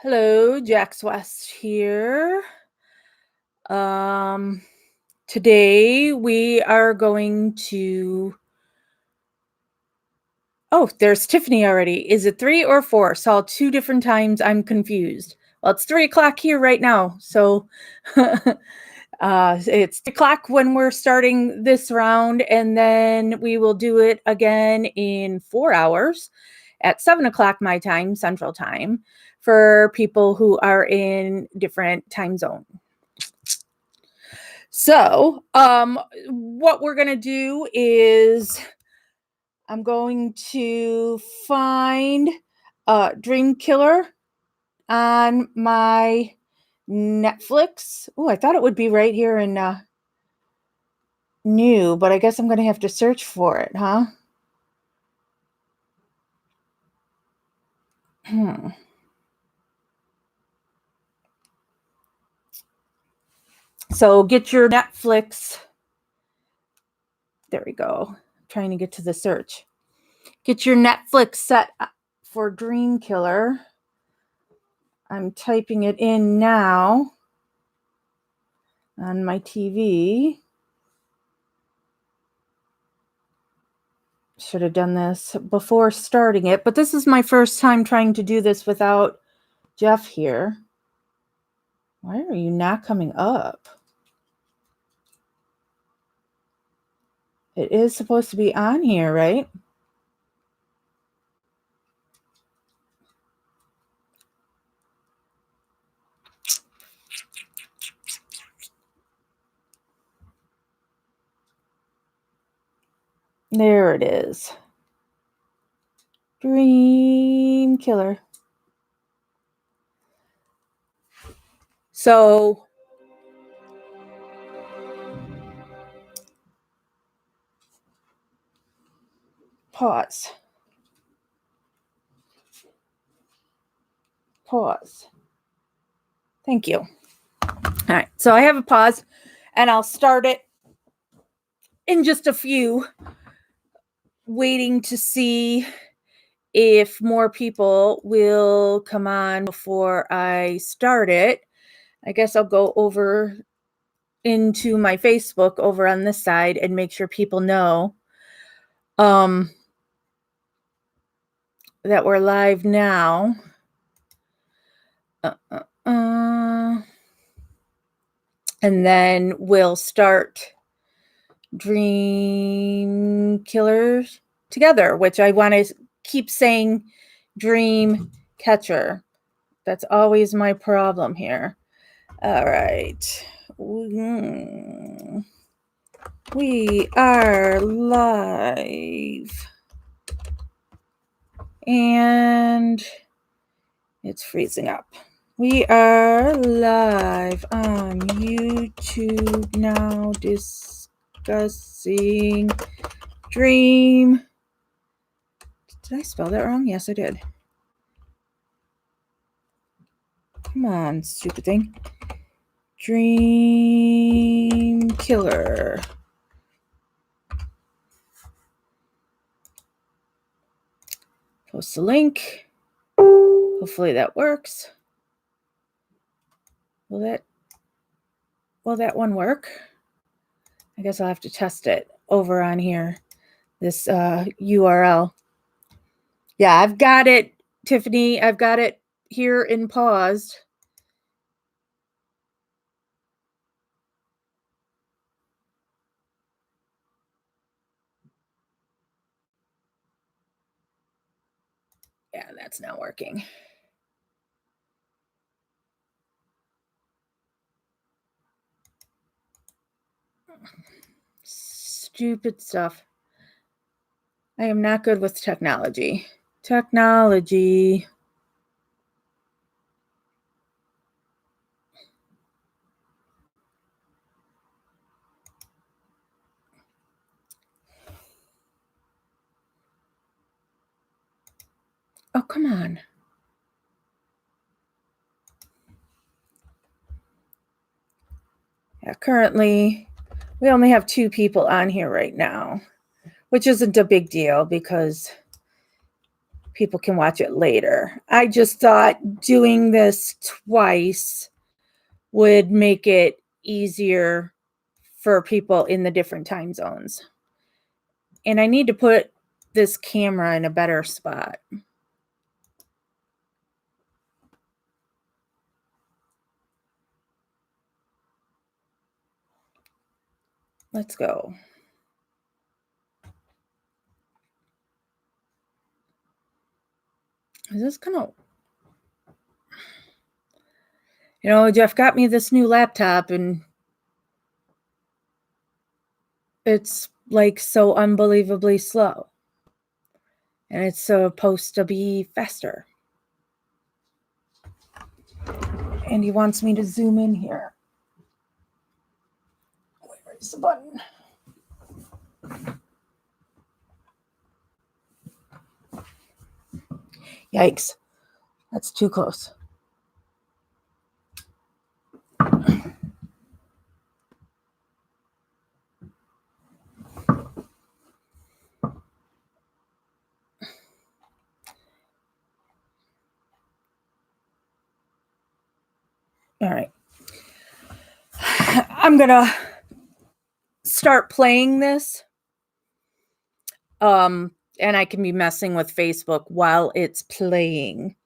Hello, Jax West here. Today we are going to. Oh, there's Tiffany already. Is it 3 or 4? Saw 2 different times. I'm confused. Well, it's 3 o'clock here right now. So it's 3 o'clock when we're starting this round, and then we will do it again in 4 hours at 7 o'clock my time, Central Time, for people who are in different time zones. So, what we're going to do is I'm going to find Dream Killer on my Netflix. Oh, I thought it would be right here in new, but I guess I'm going to have to search for it, huh? So get your Netflix. There we go. I'm trying to get to the search. Get your Netflix set for Dream Killer. I'm typing it in now on my TV. Should have done this before starting it, but this is my first time trying to do this without Jeff here. Why are you not coming up? It is supposed to be on here, right? There it is. Dream Killer. So pause. Thank you. All right, so I have a pause and I'll start it in just a few, waiting to see if more people will come on before I start it. I guess I'll go over into my Facebook over on this side and make sure people know that we're live now. And then we'll start Dream Killers together, which I want to keep saying Dream Catcher. That's always my problem here. All right. We are live. And it's freezing up. We are live on YouTube now discussing Dream. Did I spell that wrong? Yes, I did. Come on, stupid thing. Dream Killer. Post a link. Hopefully that works. Will that one work? I guess I'll have to test it over on here. This URL. Yeah, I've got it, Tiffany. I've got it here in paused. Yeah, that's not working. Stupid stuff. I am not good with technology. Oh, come on. Yeah, currently we only have 2 people on here right now, which isn't a big deal because people can watch it later. I just thought doing this twice would make it easier for people in the different time zones. And I need to put this camera in a better spot. Let's go. Is this gonna... Jeff got me this new laptop and it's like so unbelievably slow. And it's supposed to be faster. And he wants me to zoom in here. Where's the button? Yikes. That's too close. All right. I'm going to start playing this. And I can be messing with Facebook while it's playing.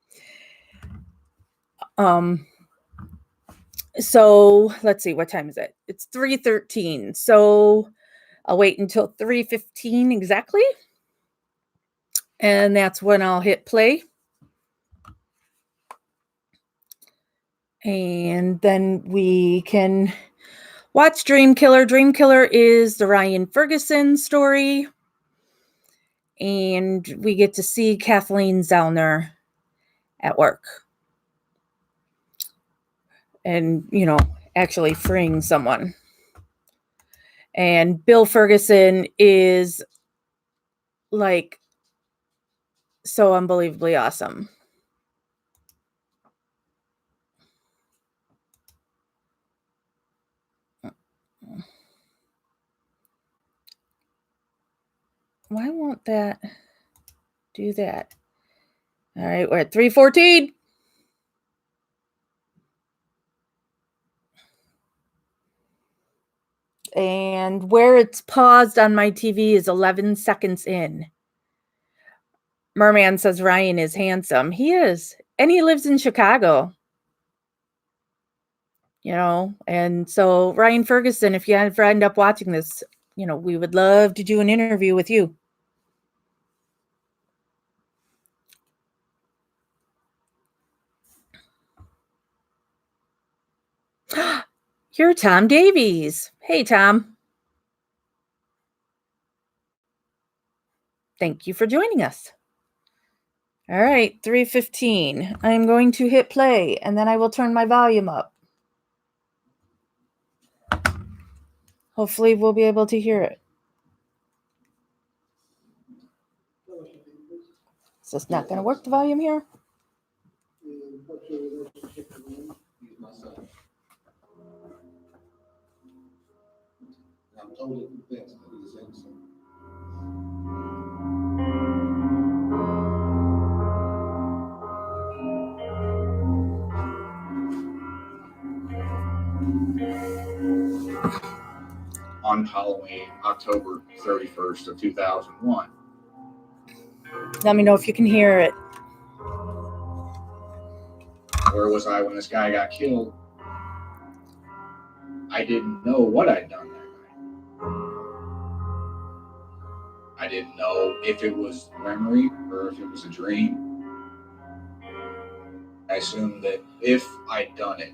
So let's see, what time is it? It's 3:13. So I'll wait until 3:15 exactly. And that's when I'll hit play. And then we can watch Dream Killer. Dream Killer is the Ryan Ferguson story. And we get to see Kathleen Zellner at work. And, actually freeing someone. And Bill Ferguson is like so unbelievably awesome. Why won't that do that? All right, we're at 3:14. And where it's paused on my TV is 11 seconds in. Merman says Ryan is handsome. He is. And he lives in Chicago. And so Ryan Ferguson, if you ever end up watching this, we would love to do an interview with you. You're Tom Davies. Hey, Tom. Thank you for joining us. All right, 3:15. I'm going to hit play, and then I will turn my volume up. Hopefully, we'll be able to hear it. Is this not going to work, the volume here? I'm totally convinced that he's innocent. On Halloween, October 31st of 2001. Let me know if you can hear it. Where was I when this guy got killed? I didn't know what I'd done that night. I didn't know if it was memory or if it was a dream. I assumed that if I'd done it,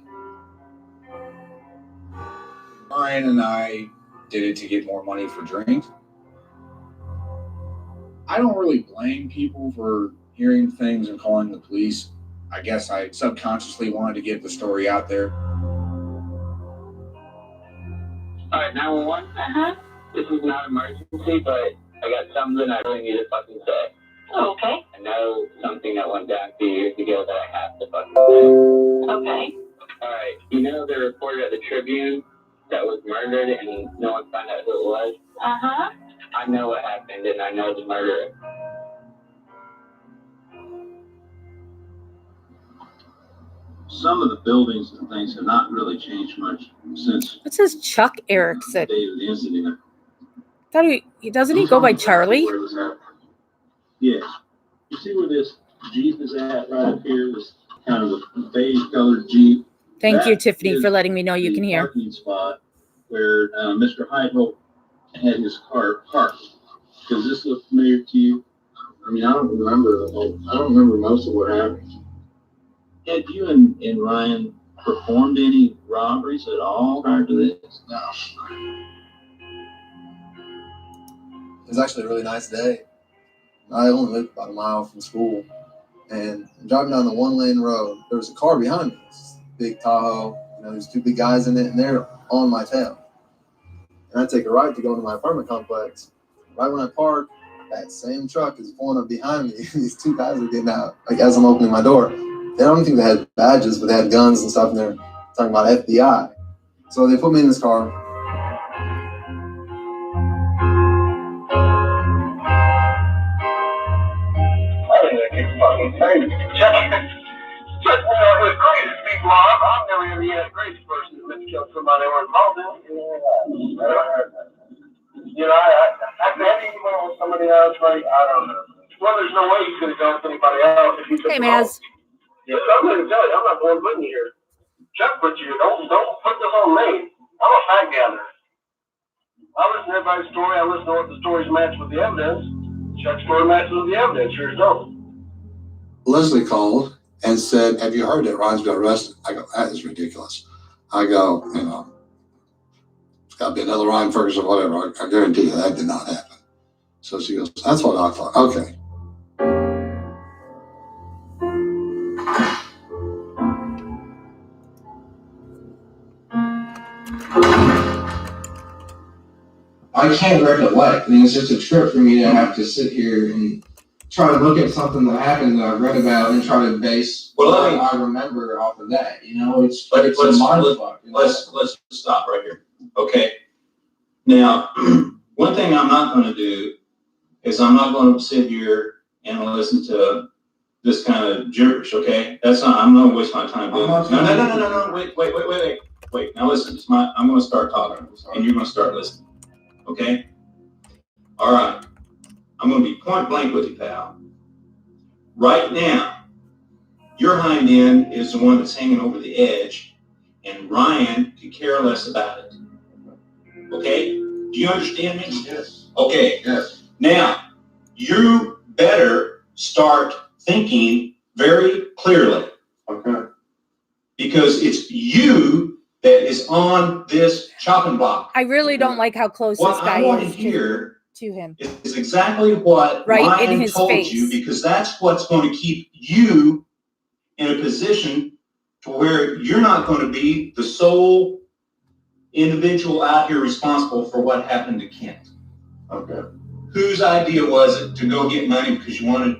Brian and I did it to get more money for drinks. I don't really blame people for hearing things and calling the police. I guess I subconsciously wanted to get the story out there. All right, 911. This is not an emergency, but I got something I really need to fucking say. Oh, okay. I know something that went down 2 years ago that I have to fucking say. Okay. All right, the reporter at the Tribune that was murdered and no one found out who it was? I know what happened and I know the murderer. some of the buildings and things have not really changed much since. It says Chuck Erickson. The day of the incident. Thought he doesn't he go by Charlie? Yes. You see where this Jeep is at right up here? This kind of a beige colored Jeep. Thank you, Tiffany, for letting me know you can hear. Parking spot where Mr. Heidel had his car parked. Does this look familiar to you? I mean, I don't remember most of what happened. Had you and Ryan performed any robberies at all prior to this? No. It was actually a really nice day. I only lived about a mile from school, and driving down the one-lane road, there was a car behind me. Big Tahoe. There's two big guys in it, and they're on my tail. And I take a right to go into my apartment complex. Right when I park, that same truck is pulling up behind me. These two guys are getting out, like as I'm opening my door. They don't think they had badges, but they had guns and stuff, and they're talking about FBI. So they put me in this car. With crazy people, I've never ever had a crazy person that killed somebody or involved in. I bet he went with somebody else, like, I don't know. Well, there's no way he could have gone with anybody else if he took. Hey, Maz. Yeah, I'm going to tell you, I'm not going putting you here. Chuck put you. Don't put this on me. I'm a fact gatherer. I listen to everybody's story. I listen to what the stories match with the evidence. Chuck's story matches with the evidence. Yours don't. Leslie called and said, "Have you heard that Ryan's been arrested?" I go, "That is ridiculous." I go, it's got to be another Ryan Ferguson or whatever. I guarantee you that did not happen. So she goes, "That's what I thought." Okay. I can't recollect. I mean, it's just a trip for me to have to sit here and try to look at something that happened that I read about and try to base what I remember off of that. It's a mind fuck. Let's stop right here. Okay. Now, one thing I'm not going to do is I'm not going to sit here and listen to this kind of gibberish. Okay, I'm not going to waste my time doing this. No. Wait. Now listen. I'm going to start talking, and you're going to start listening. Okay. All right. I'm going to be point blank with you, pal. Right now, your hind end is the one that's hanging over the edge, and Ryan could care less about it. Okay? Do you understand me? Yes. Okay. Yes. Now, you better start thinking very clearly. Okay. Because it's you that is on this chopping block. I really don't like how close this guy is to him. Is exactly what right Ryan in his told face. you, because that's what's going to keep you in a position to where you're not going to be the sole individual out here responsible for what happened to Kent. Okay. Whose idea was it to go get money because you wanted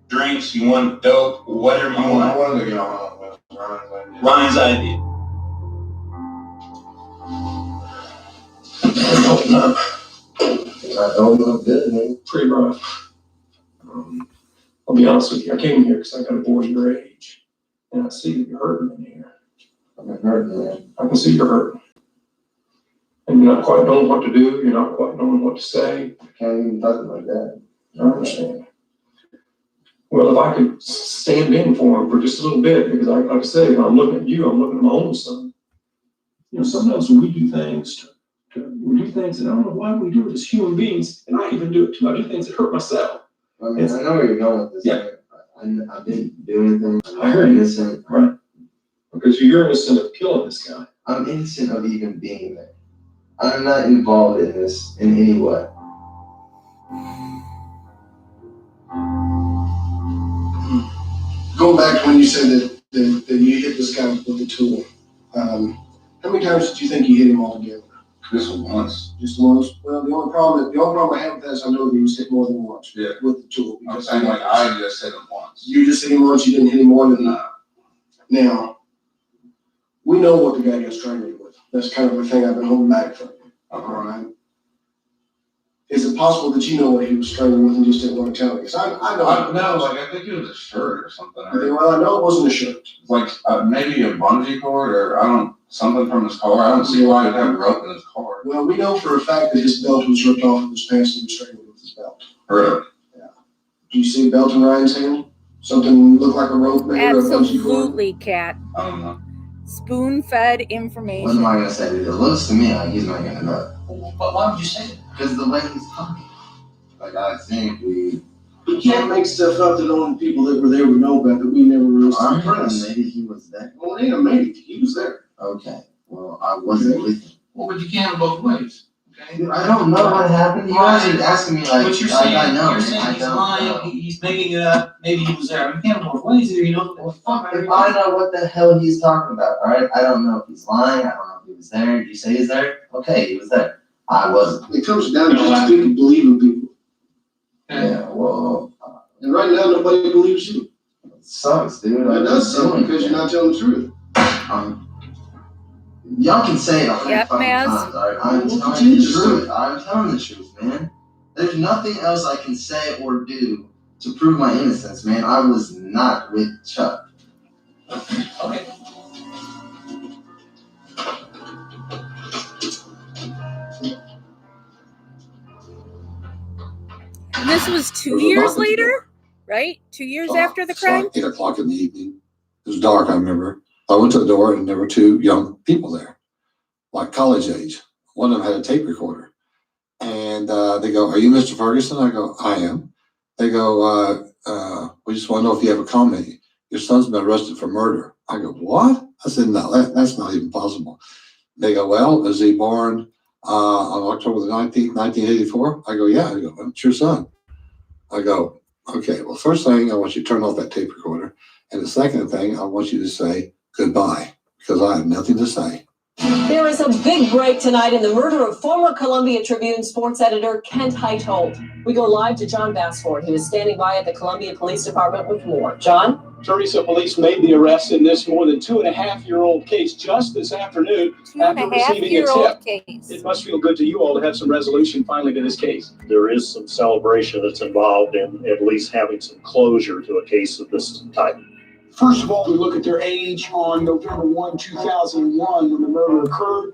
drinks, you wanted dope, or whatever you wanted? I wanted to get on with Ryan's idea. I don't know good, man. Pretty rough. I'll be honest with you. I came here because I got a boy your age, and I see that you're hurting in here. I've been hurting, man. I can see you're hurting, and you're not quite knowing what to do. You're not quite knowing what to say. I can't even talk like that. I understand. Well, if I could stand in for him for just a little bit, because like I said, I'm looking at you. I'm looking at my own son. Sometimes when we do things we do things, and I don't know why we do it as human beings, and I even do it too. I do things that hurt myself. I mean, I know where you're going with this. Yeah. I didn't do anything. I heard you. Innocent. Right. Because you're innocent of killing this guy. I'm innocent of even being there. I'm not involved in this in any way. Going back to when you said that you hit this guy with the tool, how many times did you think you hit him altogether? Just once. Just once? Well, the only problem I have with that is I know that he was hit more than once. Yeah. With the tool. I'm saying like I just hit him once. You just hit him once, you didn't hit him more than that. Now, we know what the guy got strangled with. That's kind of the thing I've been holding back from you. All right. Is it possible that you know what he was struggling with and just didn't want to tell me? Because I know. No, like I think it was a shirt or something. Okay, well, I know it wasn't a shirt. Like maybe a bungee cord or something from his car. I don't see why he'd have a rope in his car. Well, we know for a fact that his belt was ripped off of his pants and he was strangling with his belt. Really? Yeah. Do you see a belt in Ryan's hand? Something looked like a rope, maybe, or a bungee cord? Absolutely, Cat. I don't know. Spoon-fed What information. am I gonna say? It looks to me like he's not gonna know. But why would you say that? Because the way he's talking. Like, I think we. You can't make stuff up that only people that were there would know about that we never really saw. Maybe he was there. Well, ain't a maybe. He was there. Okay. Well, I wasn't with him. Well, but you can't have both ways. Okay. I don't know what happened. You guys are asking me like, What you're saying, I know. you're saying I he's don't lying, know. he's making it up, maybe he was there. I mean, you can't have both ways either, you know? Well, fuck, if I know what the hell he's talking about, alright? I don't know if he's lying. I don't know if he was there. Did you say he's there? Okay, he was there. I wasn't. It comes down to just people believing people. Yeah, well, And right now, nobody believes you. it sucks, dude. It does suck because you're not telling the truth. Y'all can say it 100 Yep, fucking Maz. times, alright? I'm Well, telling continue the to say truth. it. I'm telling the truth, man. There's nothing else I can say or do to prove my innocence, man. I was not with Chuck. Okay. And this was 2 It was a years month ago. later, right? 2 years after the It's crime? like 8:00 in the evening. It was dark, I remember. I went to the door and there were two young people there, like college age. One of them had a tape recorder. And they go, "Are you Mr. Ferguson?" I go, "I am." They go, "We just want to know if you have a comment. Your son's been arrested for murder." I go, "What?" I said, "No, that's not even possible." They go, "Well, was he born on October the 19th, 1984? I go, "Yeah." I go, "It's your son." I go, "Okay, well, first thing, I want you to turn off that tape recorder. And the second thing, I want you to say goodbye, because I have nothing to say." There is a big break tonight in the murder of former Columbia Tribune sports editor Kent Heitholt. We go live to John Bassford, who is standing by at the Columbia Police Department with more. John? Teresa, police made the arrest in this more than 2.5-year-old case just this afternoon after receiving a tip. Case. It must feel good to you all to have some resolution finally to this case. There is some celebration that's involved in at least having some closure to a case of this type. First of all, we look at their age on November 1, 2001, when the murder occurred.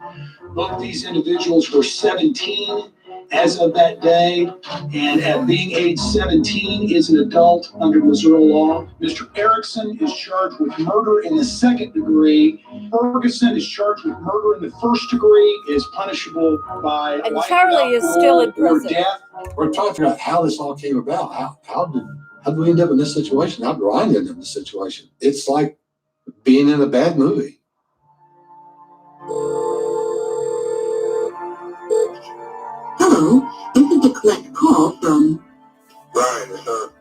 Both these individuals were 17 as of that day, and at being age 17 is an adult under Missouri law. Mr. Erickson is charged with murder in the second degree. Ferguson is charged with murder in the first degree, is punishable by And life Charlie is without still in parole or prison. death. We're trying to figure out how this all came about. How did we end up in this situation? How did Ryan end up in this situation? It's like being in a bad movie. Hello, this is a collect call from Ryan, sir.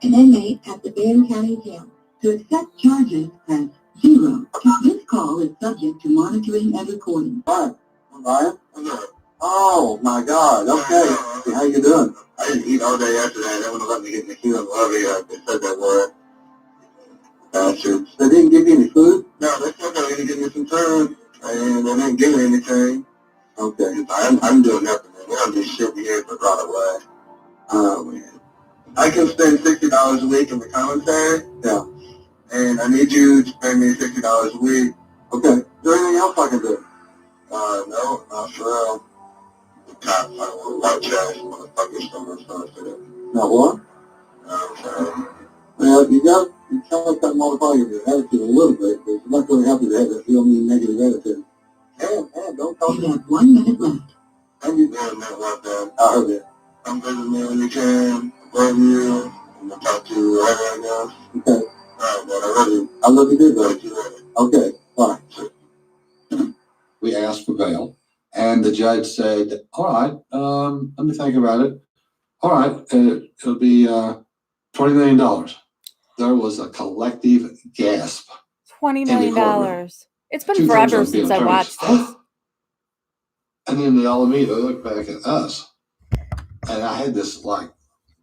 an inmate at the Barron County Jail. To accept charges as 0. This call is subject to monitoring and recording. Hi, I'm Ryan. Oh my God. Okay. Hey, how you doing? I didn't eat all day yesterday. They wouldn't let me get in the queue in the lobby. They said that word. Bastards. They didn't give you any food? No, they said they were going to give me some food, and they didn't give me anything. Okay. I'm doing nothing, man. We don't do shit here but run away. Oh, man. I can spend $60 a week in the commissary. Yeah. And I need you to pay me $60 a week. Okay. Is there anything else I can do? No, not for real. The cops, I don't want white trash, motherfuckers, some of the stuff to do. Not what? No, sorry. Well, you sound like that motherfucker with your attitude a little bit, but you're not going to help you to have that real mean negative attitude. Hey, don't talk to You me. have 1 minute left. I'm just doing that like that. I heard it. Come visit me when you can. I love you. I'm going to talk to you right now. Okay. All right, man. I love you. I love you too, though. Okay. Bye. We asked for bail, and the judge said, "All right, let me think about it. All right, it'll be $20 million." There was a collective gasp. $20 In the courtroom. million. It's been 2 forever times since being I watched attorneys. this. And then they all immediately looked back at us. And I had this, like,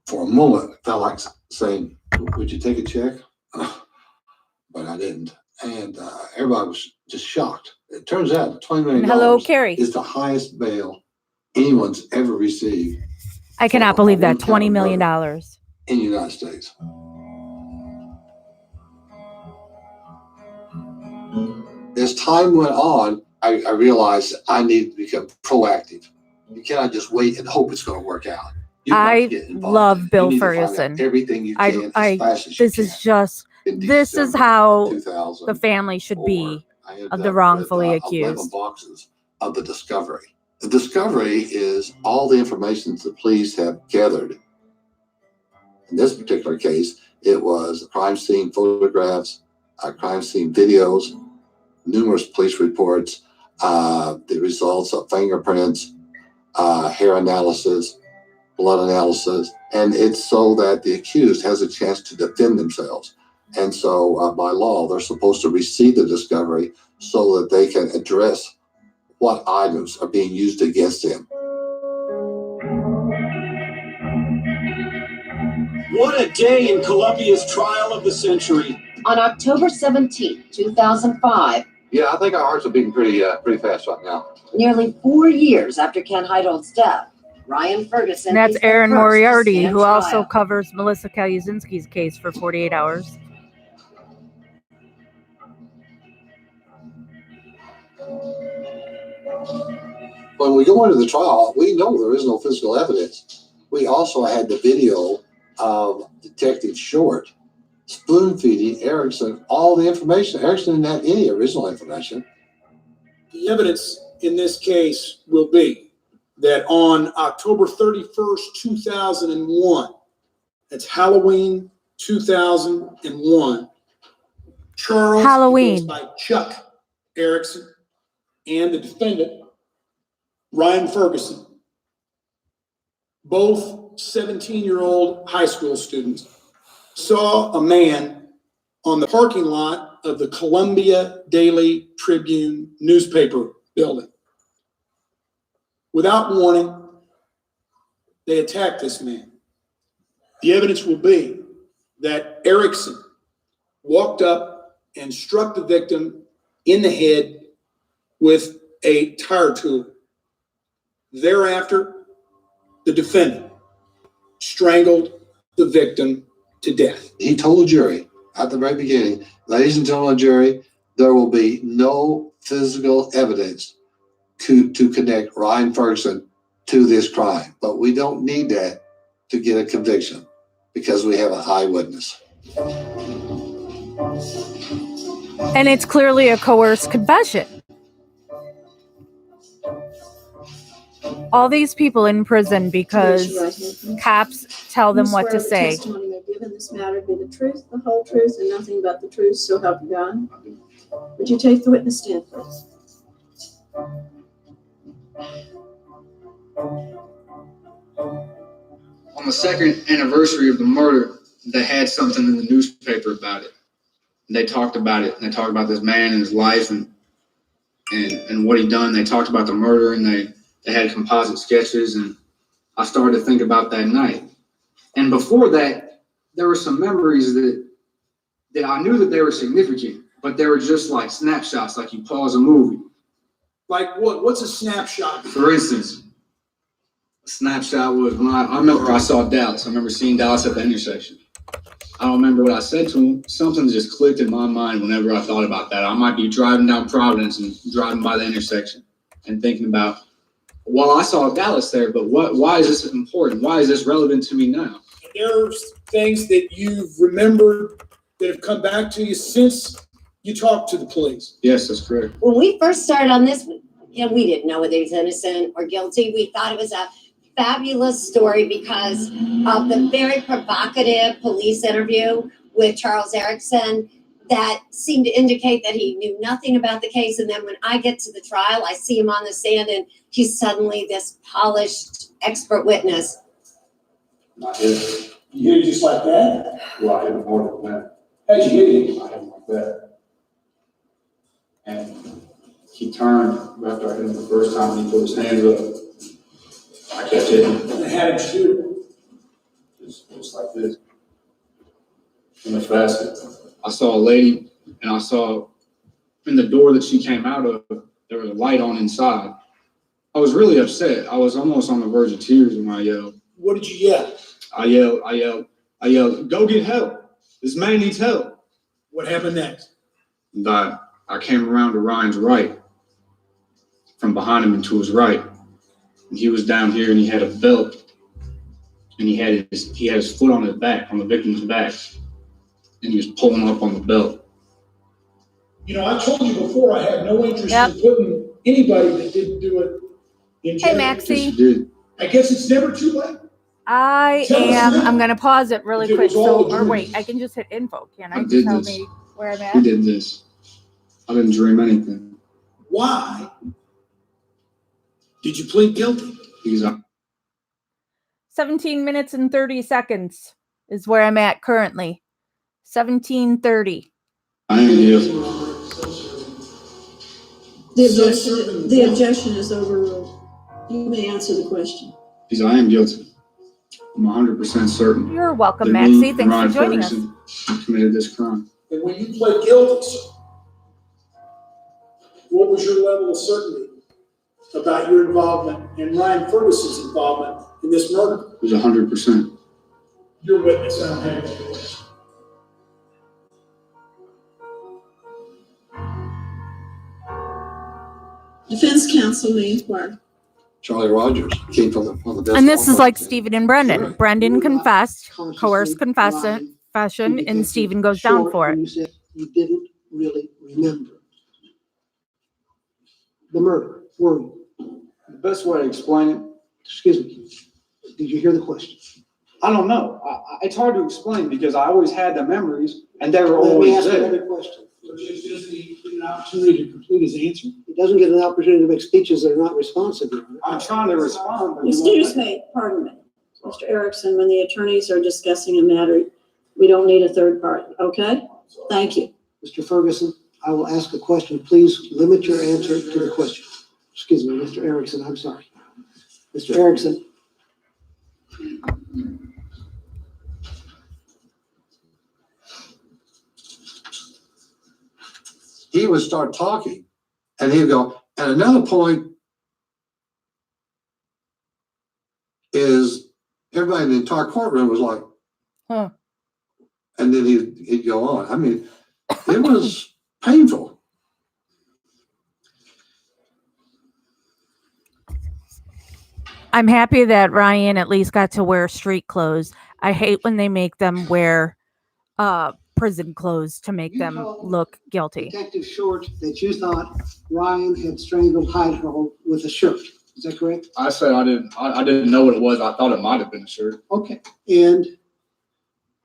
for a moment, felt like saying, "Would you take a check?" But I didn't. And everybody was just shocked. It turns out $20 million And hello, Carrie. is the highest bail anyone's ever received I cannot believe that. $20 million. in the United States. As time went on, I realized I need to become proactive. You cannot just wait and hope it's going to work out. I love Bill Ferguson. Everything you can as fast as you this can. is just, this is how the family should be of the wrongfully accused. 11 boxes of the discovery. The discovery is all the information that the police have gathered. In this particular case, it was crime scene photographs, crime scene videos, numerous police reports, the results of fingerprints, hair analysis, blood analysis, and it's so that the accused has a chance to defend themselves. And so by law, they're supposed to receive the discovery so that they can address what items are being used against them. What a day in Columbia's trial of the century. On October 17, 2005, Yeah, I think our hearts are beating pretty fast right now. nearly 4 years after Ken Heidhold's death, Ryan Ferguson. And that's is the Aaron first to Moriarty, stand who also trial. covers Melissa Kaluzinski's case for 48 hours. When we go into the trial, we know there is no physical evidence. We also had the video of Detective Short spoon feeding Erickson all the information. Erickson didn't have any original information. The evidence in this case will be that on October 31st, 2001, that's Halloween 2001, Charles Halloween. goes by Chuck Erickson and the defendant, Ryan Ferguson, both 17-year-old high school students, saw a man on the parking lot of the Columbia Daily Tribune newspaper building. Without warning, they attacked this man. The evidence will be that Erickson walked up and struck the victim in the head with a tire tool. Thereafter, the defendant strangled the victim to death. He told the jury at the very beginning, ladies and gentlemen of the jury, there will be no physical evidence to connect Ryan Ferguson to this crime. But we don't need that to get a conviction because we have an eyewitness. And it's clearly a coerced confession. All these people in prison because cops tell them what to say. Testimony you may give in this matter be the truth, the whole truth, and nothing but the truth, so help you God. Would you take the witness stand, please? On the second anniversary of the murder, they had something in the newspaper about it. They talked about it. They talked about this man and his life and what he'd done. They talked about the murder and they had composite sketches, and I started to think about that night. And before that, there were some memories that I knew that they were significant, but they were just like snapshots, like you pause a movie. Like what? What's a snapshot? For instance, a snapshot was when I remember I saw Dallas. I remember seeing Dallas at the intersection. I don't remember what I said to him. Something just clicked in my mind whenever I thought about that. I might be driving down Providence and driving by the intersection and thinking about, well, I saw Dallas there, but why is this important? Why is this relevant to me now? There's things that you've remembered that have come back to you since you talked to the police. Yes, that's correct. When we first started on this, we didn't know whether he was innocent or guilty. We thought it was a fabulous story because of the very provocative police interview with Charles Erickson that seemed to indicate that he knew nothing about the case. And then when I get to the trial, I see him on the stand and he's suddenly this polished expert witness. You hit it just like that? Well, I hit him more than that. How'd you hit it? I hit him like that. And he turned after I hit him the first time and he put his hands up. I kept hitting him. And how did you shoot it? Just like this. In the basket. I saw a lady, and I saw in the door that she came out of, there was a light on inside. I was really upset. I was almost on the verge of tears when I yelled. What did you yell? I yelled, go get help. This man needs help. What happened next? And I came around to Ryan's right, from behind him and to his right. And he was down here and he had a belt. And he had his foot on his back, on the victim's back. And he was pulling up on the belt. You know, I told you before I had no interest in putting anybody that didn't do it in jail. Hey, Maxie. Yes, you did. I guess it's never too late. I'm going to pause it really If it quick. was all So, or dreams. wait, I can just hit info. Can I? I did Tell this. me where I'm He at. did this. I didn't dream anything. Why did you plead guilty? Because 17 minutes and 30 seconds is where I'm at currently. 17:30. I ain't guilty. The objection is overruled. You may answer the question. Because I am guilty. I'm 100% certain. You're welcome, that me Maxie. and Thanks Ryan for joining us. Ferguson committed this crime. And when you pled guilty, sir, what was your level of certainty about your involvement and Ryan Ferguson's involvement in this murder? It was 100%. Your witness, I don't have any question. Defense counsel may inquire. Charlie Rogers came from the best. And this is like Stephen and Brendan. Brendan confessed, coerced confession, and Stephen goes down for it. You said you didn't really remember the murder, were you? The best way to explain it, Excuse me. Did you hear the question? I don't know. It's hard to explain because I always had the memories and they were Let me always ask there. another question. Doesn't he get an opportunity to complete his answer? He doesn't get an opportunity to make speeches that are not responsive. I'm trying to respond. but you Excuse won't- me, pardon me. Mr. Erickson, when the attorneys are discussing a matter, we don't need a third party, okay? Thank you. Mr. Ferguson, I will ask a question. Please limit your answer to the question. Excuse me, Mr. Erickson, I'm sorry. Mr. Erickson. He would start talking and he'd go, and another point is everybody in the entire courtroom was like, Huh. and then he'd go on. I mean, it was painful. I'm happy that Ryan at least got to wear street clothes. I hate when they make them wear prison clothes to make them look guilty. Detective Short, that you thought Ryan had strangled Idaho with a shirt. Is that correct? I said I didn't know what it was. I thought it might have been a shirt. Okay. And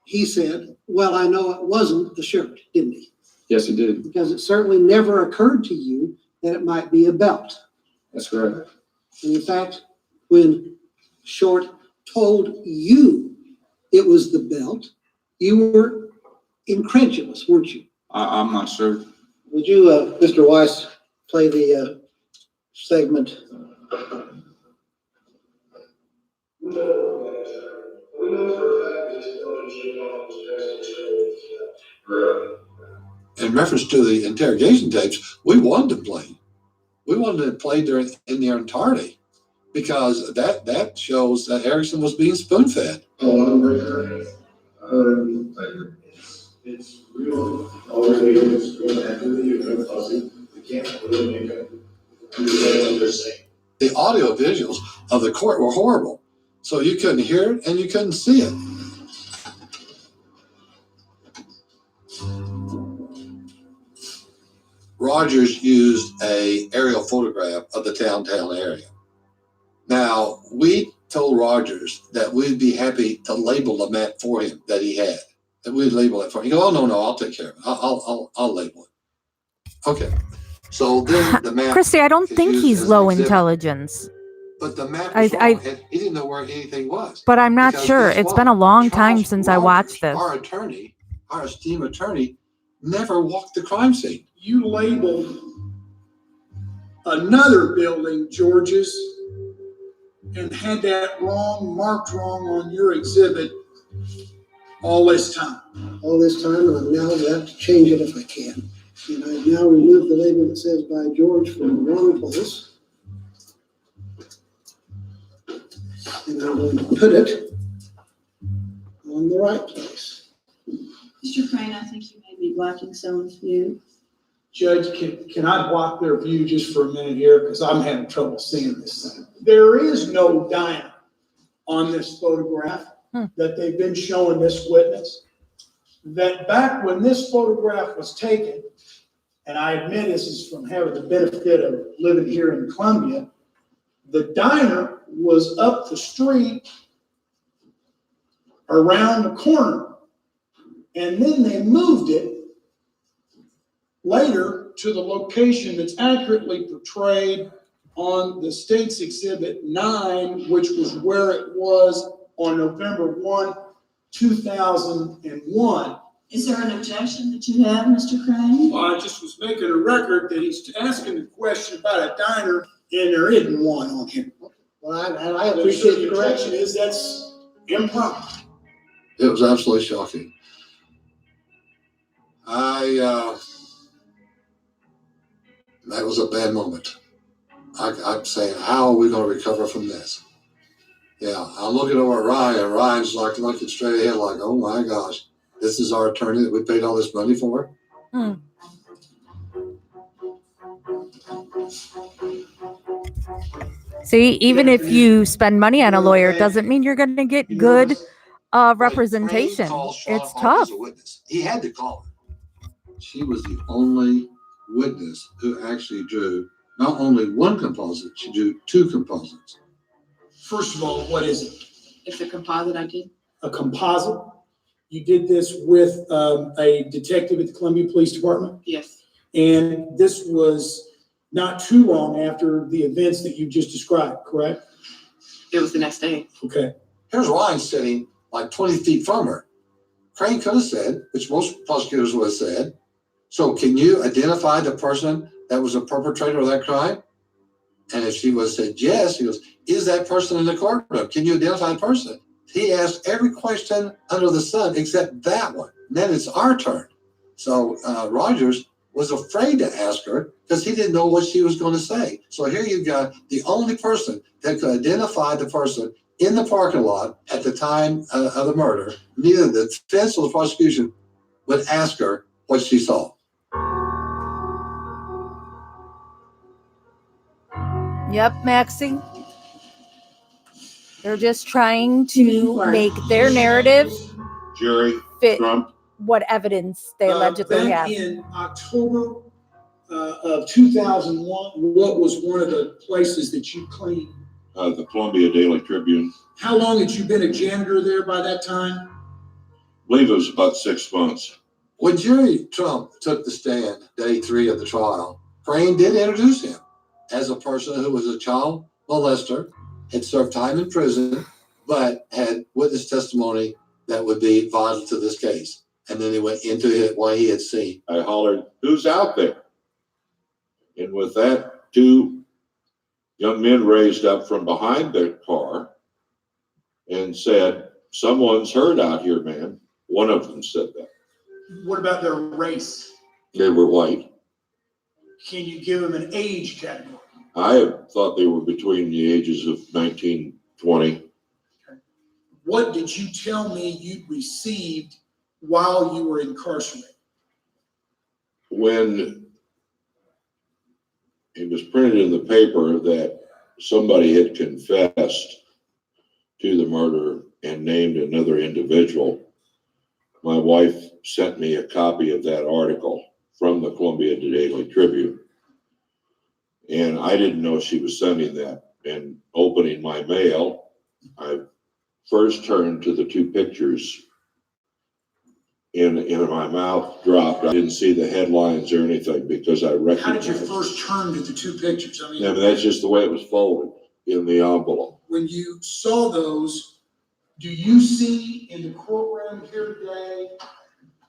he said, well, I know it wasn't the shirt, didn't he? Yes, he did. Because it certainly never occurred to you that it might be a belt. That's correct. And in fact, when Short told you it was the belt, you were incredulous, weren't you? I'm not sure. Would you, Mr. Weiss, play the segment? In reference to the interrogation tapes, we wanted to play. We wanted to play during in their entirety because that shows that Erickson was being spoon-fed. It's real. All it's going after the fuzzy. We can't really make up what they're saying. The audio visuals of the court were horrible, so you couldn't hear it and you couldn't see it. Rogers used an aerial photograph of the downtown area. Now, we told Rogers that we'd be happy to label the map for him that he had. That we'd label it for him. He goes, oh, no, I'll take care of it. I'll label it. Okay. So then the map. Christy, I don't is think used he's as an low exhibit. intelligence. But the map was wrong. And he didn't know where anything was. But I'm not Because sure. guess It's what? been a long time Charles since I Rogers, watched this. Our attorney, our esteemed attorney, never walked the crime scene. You labeled another building George's and had that wrong, marked wrong on your exhibit all this time. All this time, and I'm now about to change it if I can. And I've now removed the label that says by George from the wrong place. And I'm going to put it on the right place. Mr. Crane, I think you may be blocking someone's view. Judge, can I block their view just for a minute here? Because I'm having trouble seeing this thing. There is no Diana on this photograph that they've been showing this witness. That back when this photograph was taken, and I admit this is from having the benefit of living here in Columbia, the diner was up the street around the corner. And then they moved it later to the location that's accurately portrayed on the State's Exhibit 9, which was where it was on November 1, 2001. Is there an objection that you have, Mr. Crane? Well, I just was making a record that he's asking a question about a diner, and there isn't one on here. Well, I appreciate the correction. Is that's improper. It was absolutely shocking. That was a bad moment. I'm saying, how are we going to recover from this? Yeah, I'm looking over at Ryan, and Ryan's like looking straight ahead like, oh my gosh, this is our attorney that we paid all this money for? See, even if you spend money on a lawyer, doesn't mean you're going to get good representation. It's tough. He had to call her. She was the only witness who actually drew not only one composite, she drew two composites. First of all, what is it? It's a composite I did. A composite? You did this with a detective at the Columbia Police Department? Yes. And this was not too long after the events that you just described, correct? It was the next day. Okay. Here's Ryan sitting like 20 feet from her. Crane could have said, which most prosecutors would have said, so can you identify the person that was a perpetrator of that crime? And if she would have said yes, he goes, is that person in the courtroom? Can you identify the person? He asked every question under the sun except that one. And then it's our turn. So Rogers was afraid to ask her because he didn't know what she was going to say. So here you've got the only person that could identify the person in the parking lot at the time of the murder. Neither the defense or the prosecution would ask her what she saw. Yep, Maxie. They're just trying to make their narrative Jerry, fit Trump. what evidence they allegedly back have. in October of 2001, what was one of the places that you cleaned? The Columbia Daily Tribune. How long had you been a janitor there by that time? I believe it was about 6 months. When Jerry Trump took the stand, day 3 of the trial, Crane did introduce him as a person who was a child molester, had served time in prison, but had witness testimony that would be vital to this case. And then he went into what he had seen. I hollered, who's out there? And with that, 2 young men raised up from behind their car and said, someone's hurt out here, man. One of them said that. What about their race? They were white. Can you give them an age category? I thought they were between the ages of 19, 20. What did you tell me you'd received while you were incarcerated? When it was printed in the paper that somebody had confessed to the murder and named another individual, my wife sent me a copy of that article from the Columbia Daily Tribune. And I didn't know she was sending that. And opening my mail, I first turned to the 2 pictures and my mouth dropped. I didn't see the headlines or anything because I recognized. How did you first turn to the 2 pictures? I mean, Yeah, but that's just the way it was folded in the envelope. when you saw those, do you see in the courtroom here today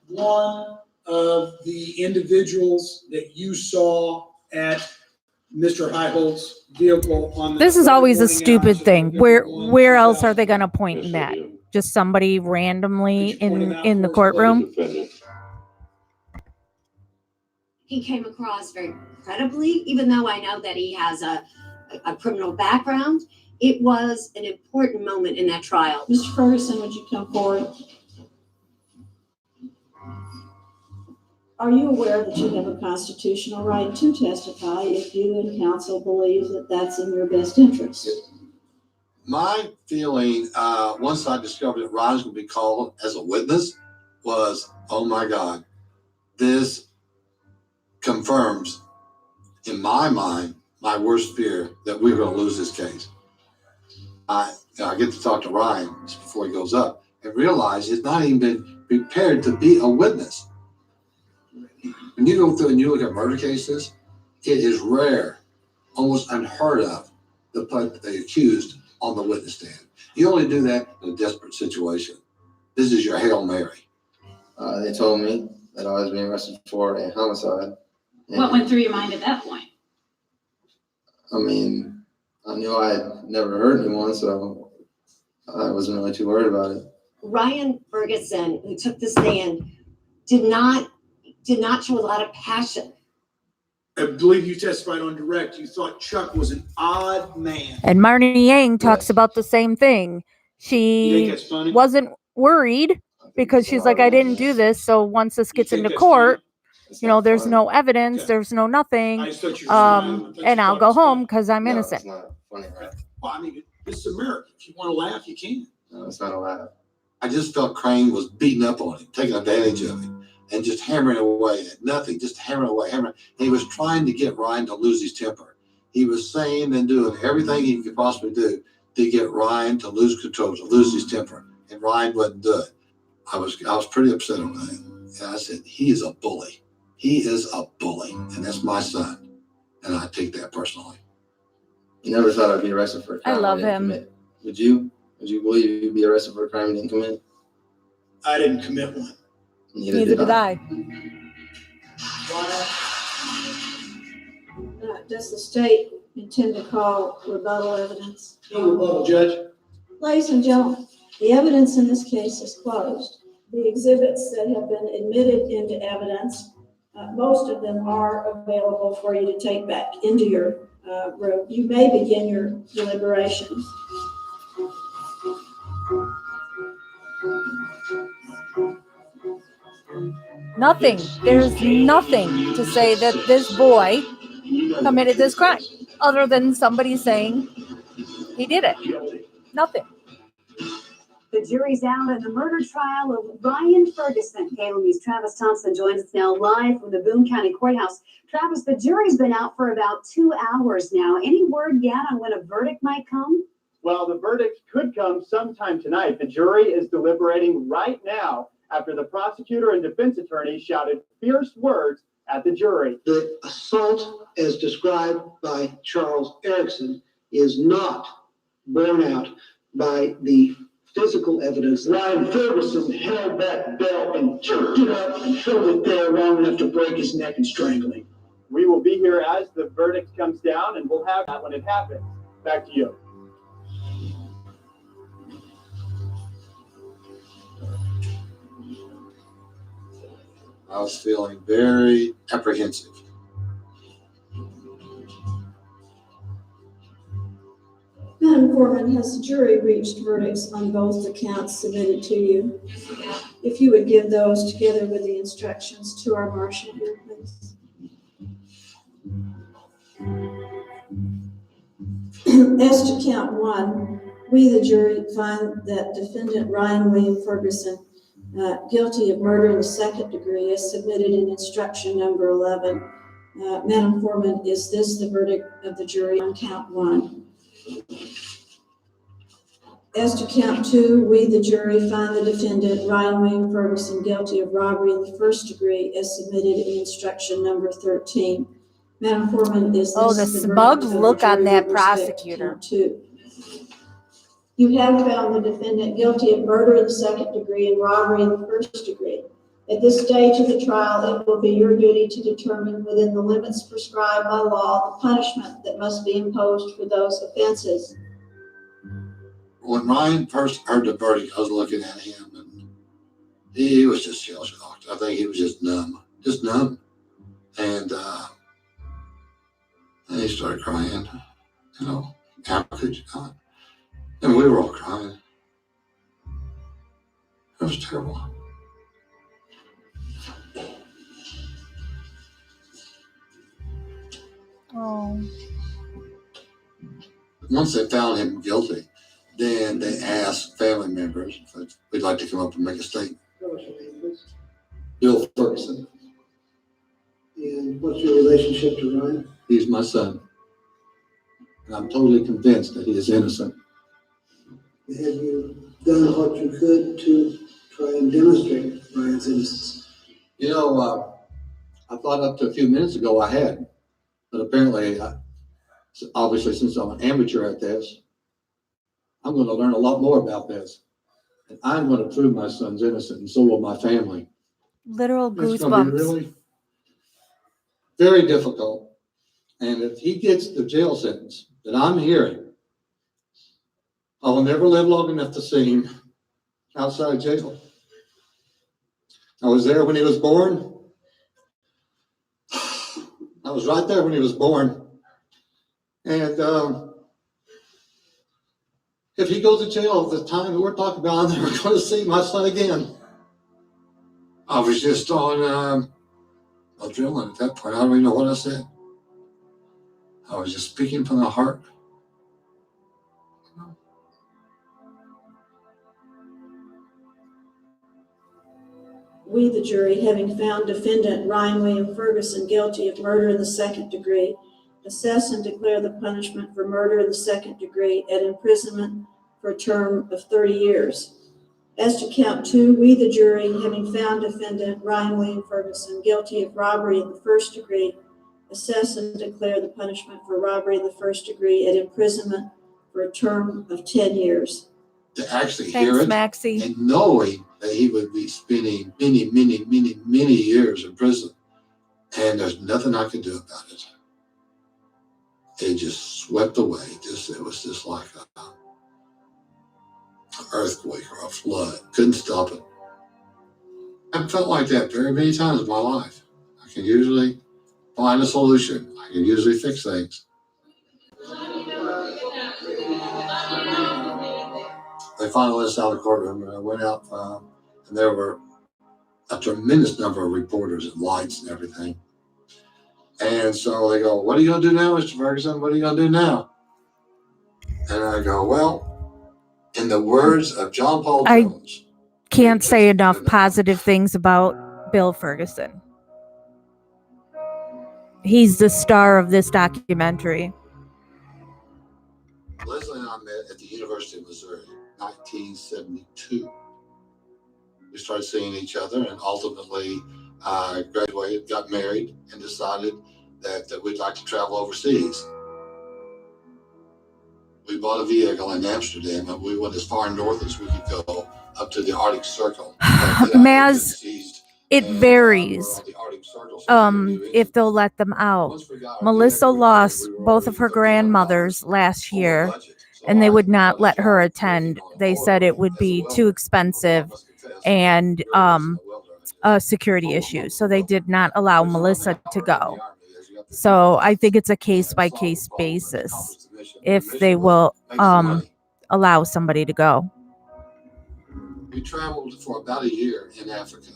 one of the individuals that you saw at Mr. Highholt's vehicle on the? This is always a stupid thing. Where Where else are they going to point that? Just somebody randomly in the courtroom? He came across very credibly, even though I know that he has a criminal background. It was an important moment in that trial. Mr. Ferguson, would you come forward? Are you aware that you have a constitutional right to testify if you and counsel believe that that's in your best interest? My feeling, once I discovered that Ron's going to be called as a witness, was, oh my God, this confirms, in my mind, my worst fear that we're going to lose this case. I get to talk to Ryan just before he goes up and realize he's not even been prepared to be a witness. When you go through and you look at murder cases, it is rare, almost unheard of, to put the accused on the witness stand. You only do that in a desperate situation. This is your Hail Mary. They told me that I was being arrested for a homicide. What went through your mind at that point? I mean, I knew I had never hurt anyone, so I wasn't really too worried about it. Ryan Ferguson, who took the stand, did not show a lot of passion. I believe you testified on direct. You thought Chuck was an odd man. And Marnie Yang talks about the same thing. You She think that's funny? wasn't worried because she's like, I didn't do this. So once this gets think into that's court, It's you know, not there's funny. no evidence, Okay. there's no nothing. I just thought you were smiling. I thought you And I'll thought go it was funny. home because I'm No, innocent. it's not funny, right? Well, I mean, this is America. If you want to laugh, you can. No, it's not a laugh. I just felt Crane was beating up on him, taking advantage of him, and just hammering away at nothing, just hammering away, hammering. And he was trying to get Ryan to lose his temper. He was saying and doing everything he could possibly do to get Ryan to lose control, to lose his temper. And Ryan wouldn't do it. I was pretty upset over that. And I said, he is a bully. He is a bully. And that's my son. And I take that personally. You never thought I'd be arrested for a crime I love didn't him. commit. Would you? Would you believe you'd be arrested for a crime you didn't commit? I didn't commit one. Neither did I. Does the state intend to call rebuttal evidence? No rebuttal, Judge. Ladies and gentlemen, the evidence in this case is closed. The exhibits that have been admitted into evidence, most of them are available for you to take back into your room. You may begin your deliberations. Nothing. There's nothing to say that this boy committed this crime other than somebody saying he did it. Nothing. The jury's out in the murder trial of Ryan Ferguson. KLMU's Travis Thompson joins us now live from the Boone County Courthouse. Travis, the jury's been out for about 2 hours now. Any word yet on when a verdict might come? Well, the verdict could come sometime tonight. The jury is deliberating right now after the prosecutor and defense attorney shouted fierce words at the jury. The assault, as described by Charles Erickson, is not borne out by the physical evidence. Ryan Ferguson held that belt and jerked it up and held it there long enough to break his neck and strangle him. We will be here as the verdict comes down, and we'll have that when it happens. Back to you. I was feeling very apprehensive. Madam Foreman, has the jury reached verdicts on both the counts submitted to you? If you would give those together with the instructions to our marshal here, please. As to count 1, we, the jury, find that defendant Ryan William Ferguson guilty of murder in the 2nd degree as submitted in instruction number 11. Madam Foreman, is this the verdict of the jury on count 1? As to count 2, we, the jury, find the defendant Ryan William Ferguson guilty of robbery in the 1st degree as submitted in instruction number 13. Madam Foreman, is this Oh, the verdict smug of the look on jury that with respect to prosecutor. count 2? You have found the defendant guilty of murder in the 2nd degree and robbery in the 1st degree. At this stage of the trial, it will be your duty to determine within the limits prescribed by law the punishment that must be imposed for those offenses. When Ryan first heard the verdict, I was looking at him and he was just shell shocked. I think he was just numb. And he started crying, you know, how could you not? And we were all crying. It was terrible. Oh. Once they found him guilty, then they asked family members if we'd like to come up and make a statement. Bill Ferguson. And what's your relationship to Ryan? He's my son. And I'm totally convinced that he is innocent. Have you done what you could to try and demonstrate Ryan's innocence? You know, I thought up to a few minutes ago I had, but apparently, obviously, since I'm an amateur at this, I'm going to learn a lot more about this. And I'm going to prove my son's innocent, and so will my family. Literal It's going to be goosebumps. really very difficult. And if he gets the jail sentence that I'm hearing, I will never live long enough to see him outside jail. I was there when he was born. I was right there when he was born. And if he goes to jail at the time that we're talking about, I'm never going to see my son again. I was just on adrenaline at that point. I don't even know what I said. I was just speaking from the heart. We, the jury, having found defendant Ryan William Ferguson guilty of murder in the second degree, assess and declare the punishment for murder in the second degree at imprisonment for a term of 30 years. As to count 2, we, the jury, having found defendant Ryan William Ferguson guilty of robbery in the first degree, assess and declare the punishment for robbery in the first degree at imprisonment for a term of 10 years. To actually Thanks, hear it Maxie. and knowing that he would be spending many years in prison, and there's nothing I could do about it. It just swept away. It was just like an earthquake or a flood. Couldn't stop it. I've felt like that very many times in my life. I can usually find a solution. I can usually fix things. They finally let us out of the courtroom, and I went out, and there were a tremendous number of reporters and lights and everything. And so they go, "What are you going to do now, Mr. Ferguson? What are you going to do now?" And I go, "Well, in the words of John Paul Jones." Can't say enough positive things about Bill Ferguson. He's the star of this documentary. Leslie and I met at the University of Missouri, 1972. We started seeing each other and ultimately graduated, got married, and decided that we'd like to travel overseas. We bought a vehicle in Amsterdam, and we went as far north as we could go, up to the Arctic Circle. Maz, it varies if they'll let them out. Melissa lost both of her grandmothers last year, and they would not let her attend. They said it would be too expensive and a security issue, so they did not allow Melissa to go. So I think it's a case-by-case basis if they will allow somebody to go. We traveled for about a year in Africa.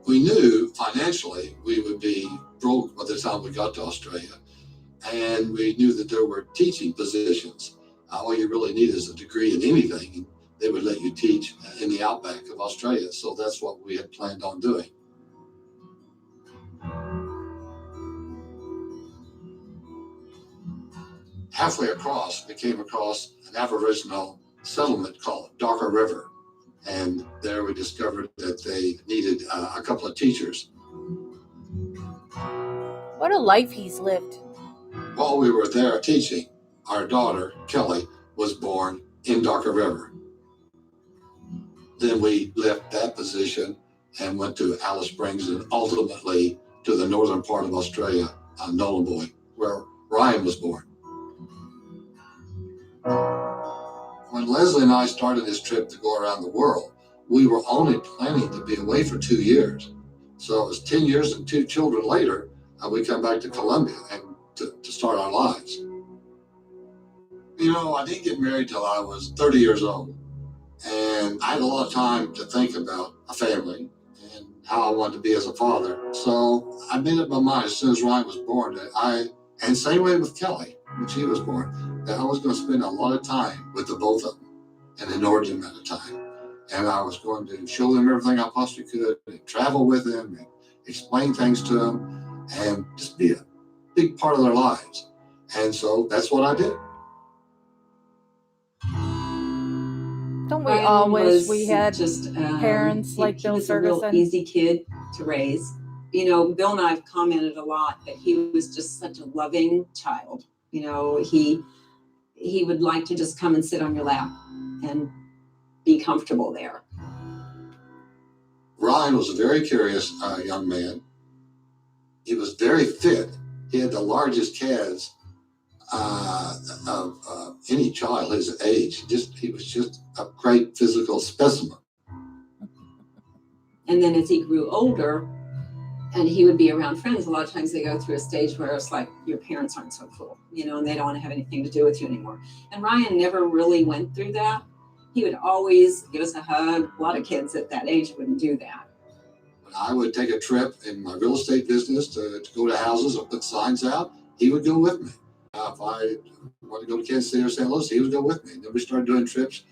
We knew financially we would be broke by the time we got to Australia, and we knew that there were teaching positions. All you really need is a degree in anything, and they would let you teach in the outback of Australia. So that's what we had planned on doing. Halfway across, we came across an Aboriginal settlement called Darker River. And there we discovered that they needed a couple of teachers. What a life he's lived. While we were there teaching, our daughter, Kelly, was born in Darker River. Then we left that position and went to Alice Springs and ultimately to the northern part of Australia, Nullarbor, where Ryan was born. When Leslie and I started this trip to go around the world, we were only planning to be away for 2 years. So it was 10 years and 2 children later we come back to Columbia and to start our lives. You know, I didn't get married till I was 30 years old. And I had a lot of time to think about a family and how I wanted to be as a father. So I made up my mind as soon as Ryan was born that and same way with Kelly, when she was born, that I was going to spend a lot of time with the both of them, an inordinate amount of time. And I was going to show them everything I possibly could, and travel with them, and explain things to them, and just be a big part of their lives. And so that's what I did. Don't we all wish we had just parents like Bill Ferguson? He was a real easy kid to raise. You know, Bill and I have commented a lot that he was just such a loving child. You know, he would like to just come and sit on your lap and be comfortable there. Ryan was a very curious young man. He was very fit. He had the largest calves of any child his age. He was just a great physical specimen. And then as he grew older and he would be around friends, a lot of times they go through a stage where it's like your parents aren't so cool, you know, and they don't want to have anything to do with you anymore. And Ryan never really went through that. He would always give us a hug. A lot of kids at that age wouldn't do that. When I would take a trip in my real estate business to go to houses or put signs out, he would go with me. If I wanted to go to Kansas City or St. Louis, he would go with me. Then we started doing trips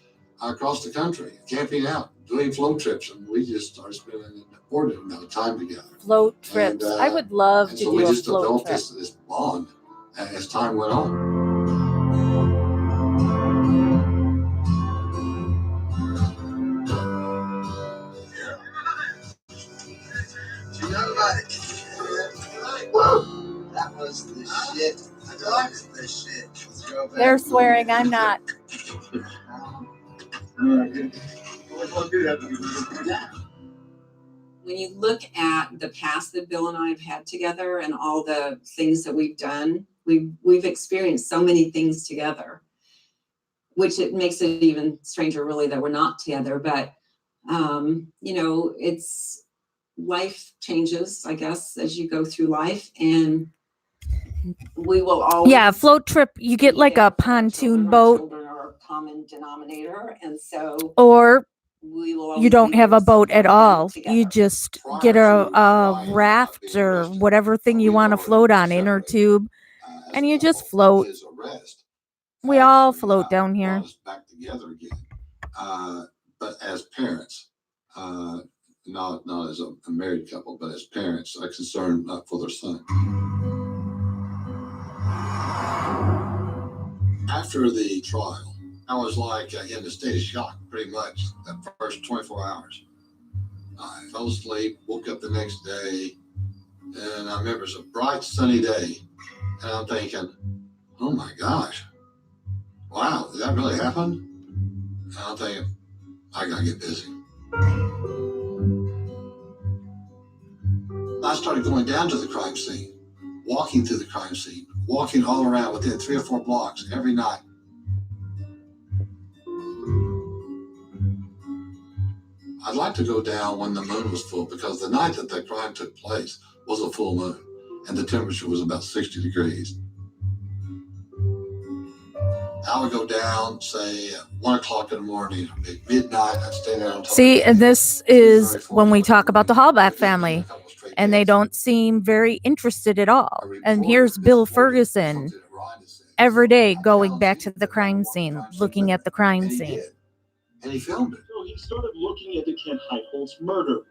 across the country, camping out, doing float trips, and we just started spending an inordinate amount of time together. Float trips. I would love to do a float trip. So we just developed this bond as time went on. You know about it. That was the shit. That was the shit. They're swearing, I'm not. When you look at the past that Bill and I have had together and all the things that we've done, we've experienced so many things together, which it makes it even stranger really that we're not together. But, you know, it's life changes, I guess, as you go through life, and we will always. Yeah, float trip, you get like a pontoon boat. Children are a common denominator, and so. Or we will you don't have a boat at all. You just get a raft or whatever thing you want to float on, inner tube, and you just float. We all float down here. Back together again, but as parents, not as a married couple, but as parents, are concerned for their son. After the trial, I was like in a state of shock pretty much the first 24 hours. I fell asleep, woke up the next day, and I remember it was a bright sunny day, and I'm thinking, oh my gosh, wow, did that really happen? And I'm thinking, I gotta get busy. I started going down to the crime scene, walking through the crime scene, walking all around within 3 or 4 blocks every night. I'd like to go down when the moon was full, because the night that the crime took place was a full moon and the temperature was about 60 degrees. I would go down, say, 1 o'clock in the morning, midnight, I'd stay there until. See, and this is when we talk about the Hallback family, and they don't seem very interested at all. And here's Bill Ferguson every day going back to the crime scene, looking at the crime scene. And he filmed it. So he started looking at the Kent Heifels murder.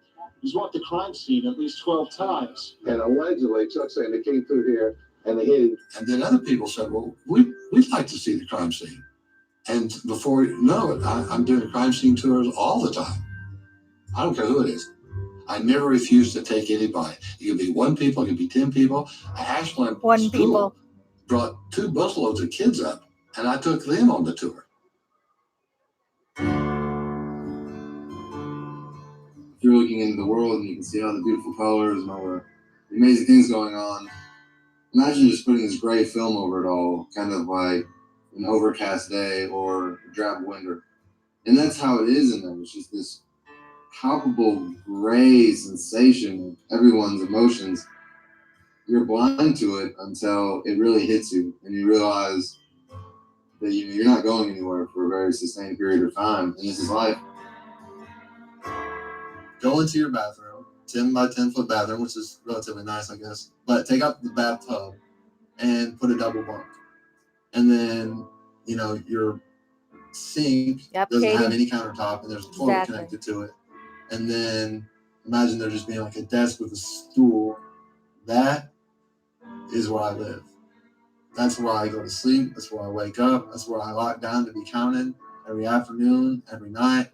He's walked the crime scene at least 12 times. And allegedly, Chuck saying they came through here and they hit him. And then other people said, well, we'd like to see the crime scene. And before you know it, I'm doing crime scene tours all the time. I don't care who it is. I never refuse to take anybody. It could be 1 people, it could be 10 people. Ashland School brought 2 busloads of kids up, and I took them on the tour. You're looking into the world and you can see all the beautiful colors and all the amazing things going on. Imagine just putting this gray film over it all, kind of like an overcast day or a drab winter. And that's how it is in there. It's just this palpable gray sensation of everyone's emotions. you're blind to it until it really hits you and you realize that you're not going anywhere for a very sustained period of time, and this is life. Go into your bathroom, 10 by 10 foot bathroom, which is relatively nice, I guess. But take out the bathtub and put a double bunk. And then, your sink doesn't have any countertop and there's a toilet connected to it. And then imagine there just being like a desk with a stool. That is where I live. That's where I go to sleep. That's where I wake up. That's where I lock down to be counted every afternoon, every night.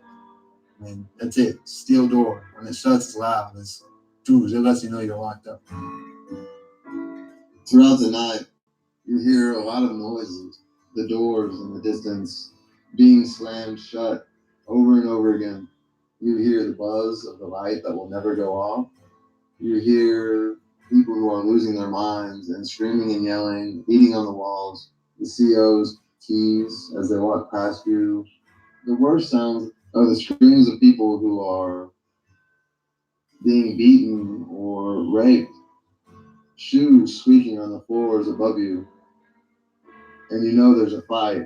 I mean, that's it. Steel door. When it shuts, it's loud. It lets you know you're locked up. Throughout the night, you hear a lot of noises. The doors in the distance being slammed shut over and over again. You hear the buzz of the light that will never go off. You hear people who are losing their minds and screaming and yelling, beating on the walls, the CO's keys as they walk past you. The worst sounds are the screams of people who are being beaten or raped, shoes squeaking on the floors above you, and you know there's a fight,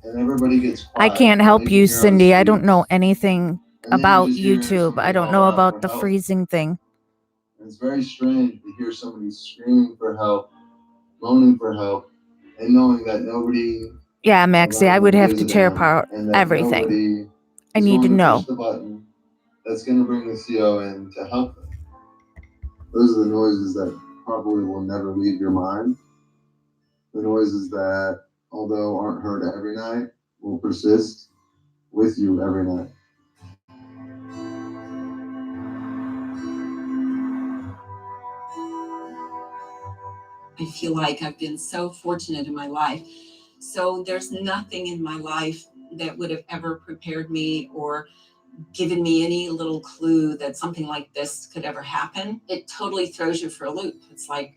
and everybody gets quiet. I can't help They you, can hear on the Cindy. I streets. don't know anything And then about you just hear YouTube. somebody I don't call know out about for the help. freezing thing. And it's very strange to hear somebody screaming for help, moaning for help, and knowing that nobody Yeah, Maxie, I would have to gives a tear damn, apart and that everything. nobody I is need to going know. push the button that's going to bring the CO in to help them. Those are the noises that probably will never leave your mind. The noises that, although aren't heard every night, will persist with you every night. I feel like I've been so fortunate in my life. So there's nothing in my life that would have ever prepared me or given me any little clue that something like this could ever happen. It totally throws you for a loop. It's like,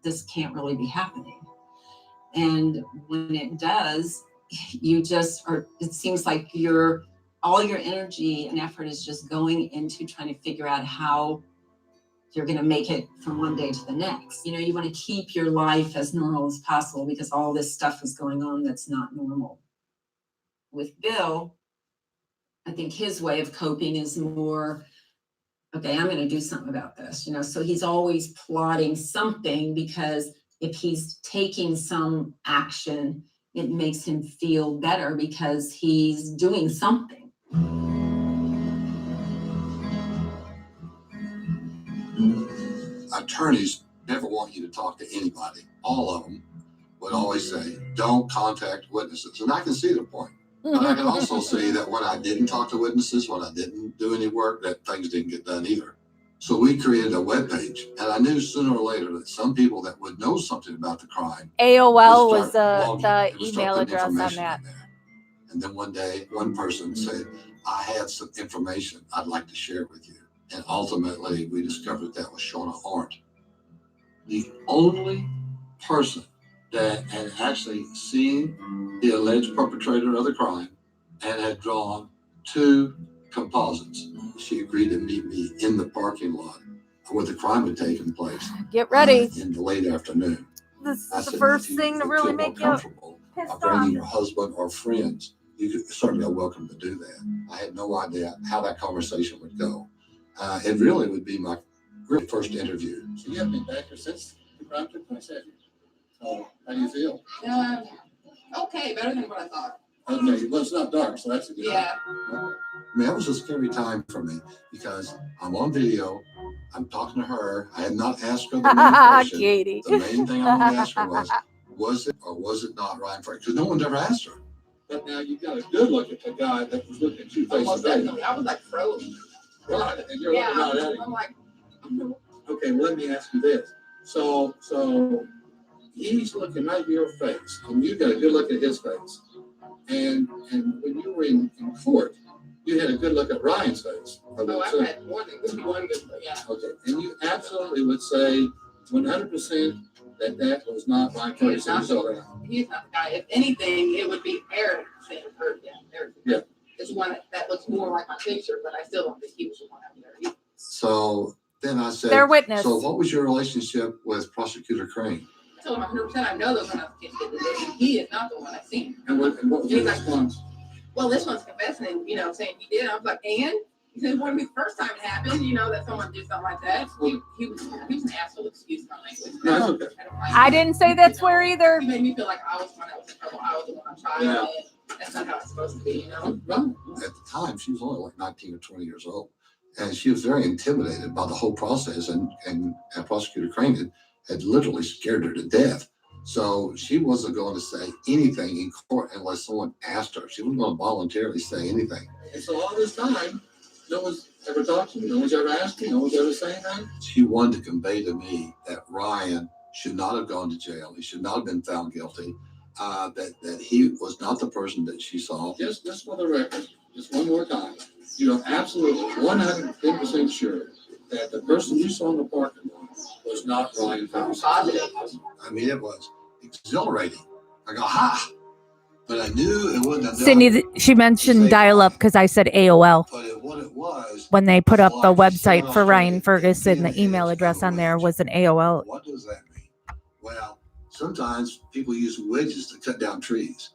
this can't really be happening. And when it does, you just are, it seems like all your energy and effort is just going into trying to figure out how you're going to make it from one day to the next. You want to keep your life as normal as possible because all this stuff is going on that's not normal. With Bill, I think his way of coping is more, okay, I'm going to do something about this, so he's always plotting something because if he's taking some action, it makes him feel better because he's doing something. Attorneys never want you to talk to anybody. All of them would always say, don't contact witnesses. And I can see the point. But I can also see that when I didn't talk to witnesses, when I didn't do any work, that things didn't get done either. So we created a webpage, and I knew sooner or later that some people that would know something about the crime. AOL would was start the logging. It would start email putting address on information that. in there. And then one day, one person said, I had some information I'd like to share with you. And ultimately, we discovered that was Shauna Arndt. The only person that had actually seen the alleged perpetrator of the crime and had drawn 2 composites. She agreed to meet me in the parking lot where the crime had taken place. Get ready. In the late afternoon. This is I the said, first if you thing to feel really more make you comfortable pissed bringing off. your husband or friends, you certainly are welcome to do that. I had no idea how that conversation would go. It really would be my really first interview. So you haven't been back here since the crime took place, have you? So how do you feel? Okay, better than what I thought. Okay, well, it's not dark, so that's a good thing. Yeah. I mean, that was a scary time for me because I'm on video. I'm talking to her. I had not asked her the main question. Katie. The main thing I wanted to ask her was it or was it not Ryan Ferguson? Because no one's ever asked her. But now you got a good look at the guy that was looking at you face to face. I was like frozen. Right, and you're looking right at him. I'm like, Okay, well, let me ask you this. So he's looking right at your face, and you got a good look at his face. And when you were in court, you had a good look at Ryan's face. oh, I had one good, yeah. Okay, and you absolutely would say 100% that was not Ryan He's Ferguson. not he's not the guy. If anything, it would be Eric Sanford. Eric. Yeah. It's one that looks more like my picture, but I still don't think he was the one out there. So Then I said, Their witness. so what was your relationship with Prosecutor Crane? I told him 100% I know those are not the kids that did it. He is not the one I seen. And what was your response? Well, this one's confessing and, saying he did. I was like, and? He said, it wouldn't be the first time it happened, that someone did something like that. He was an asshole, excuse my language. No, that's okay. I didn't say that swear either. He made me feel like I was the one that was in trouble. I was the one on trial. Yeah. And that's not how it's supposed to be, Well, at the time, she was only like 19 or 20 years old. And she was very intimidated by the whole process. And Prosecutor Crane had literally scared her to death. So she wasn't going to say anything in court unless someone asked her. She wasn't going to voluntarily say anything. And so all this time, no one's ever talked to me. No one's ever asked me. No one's ever said anything. She wanted to convey to me that Ryan should not have gone to jail. He should not have been found guilty. That he was not the person that she saw. Just for the record, just one more time. You're absolutely 110% sure that the person you saw in the parking lot was not Ryan Ferguson. Positive. I mean, it was exhilarating. I go, ha! But I knew it wouldn't have done. Cindy, she mentioned dial-up because I said AOL. But what it was, when they put up the website for Ryan Ferguson, the email address on there was an AOL. What does that mean? Well, sometimes people use wedges to cut down trees.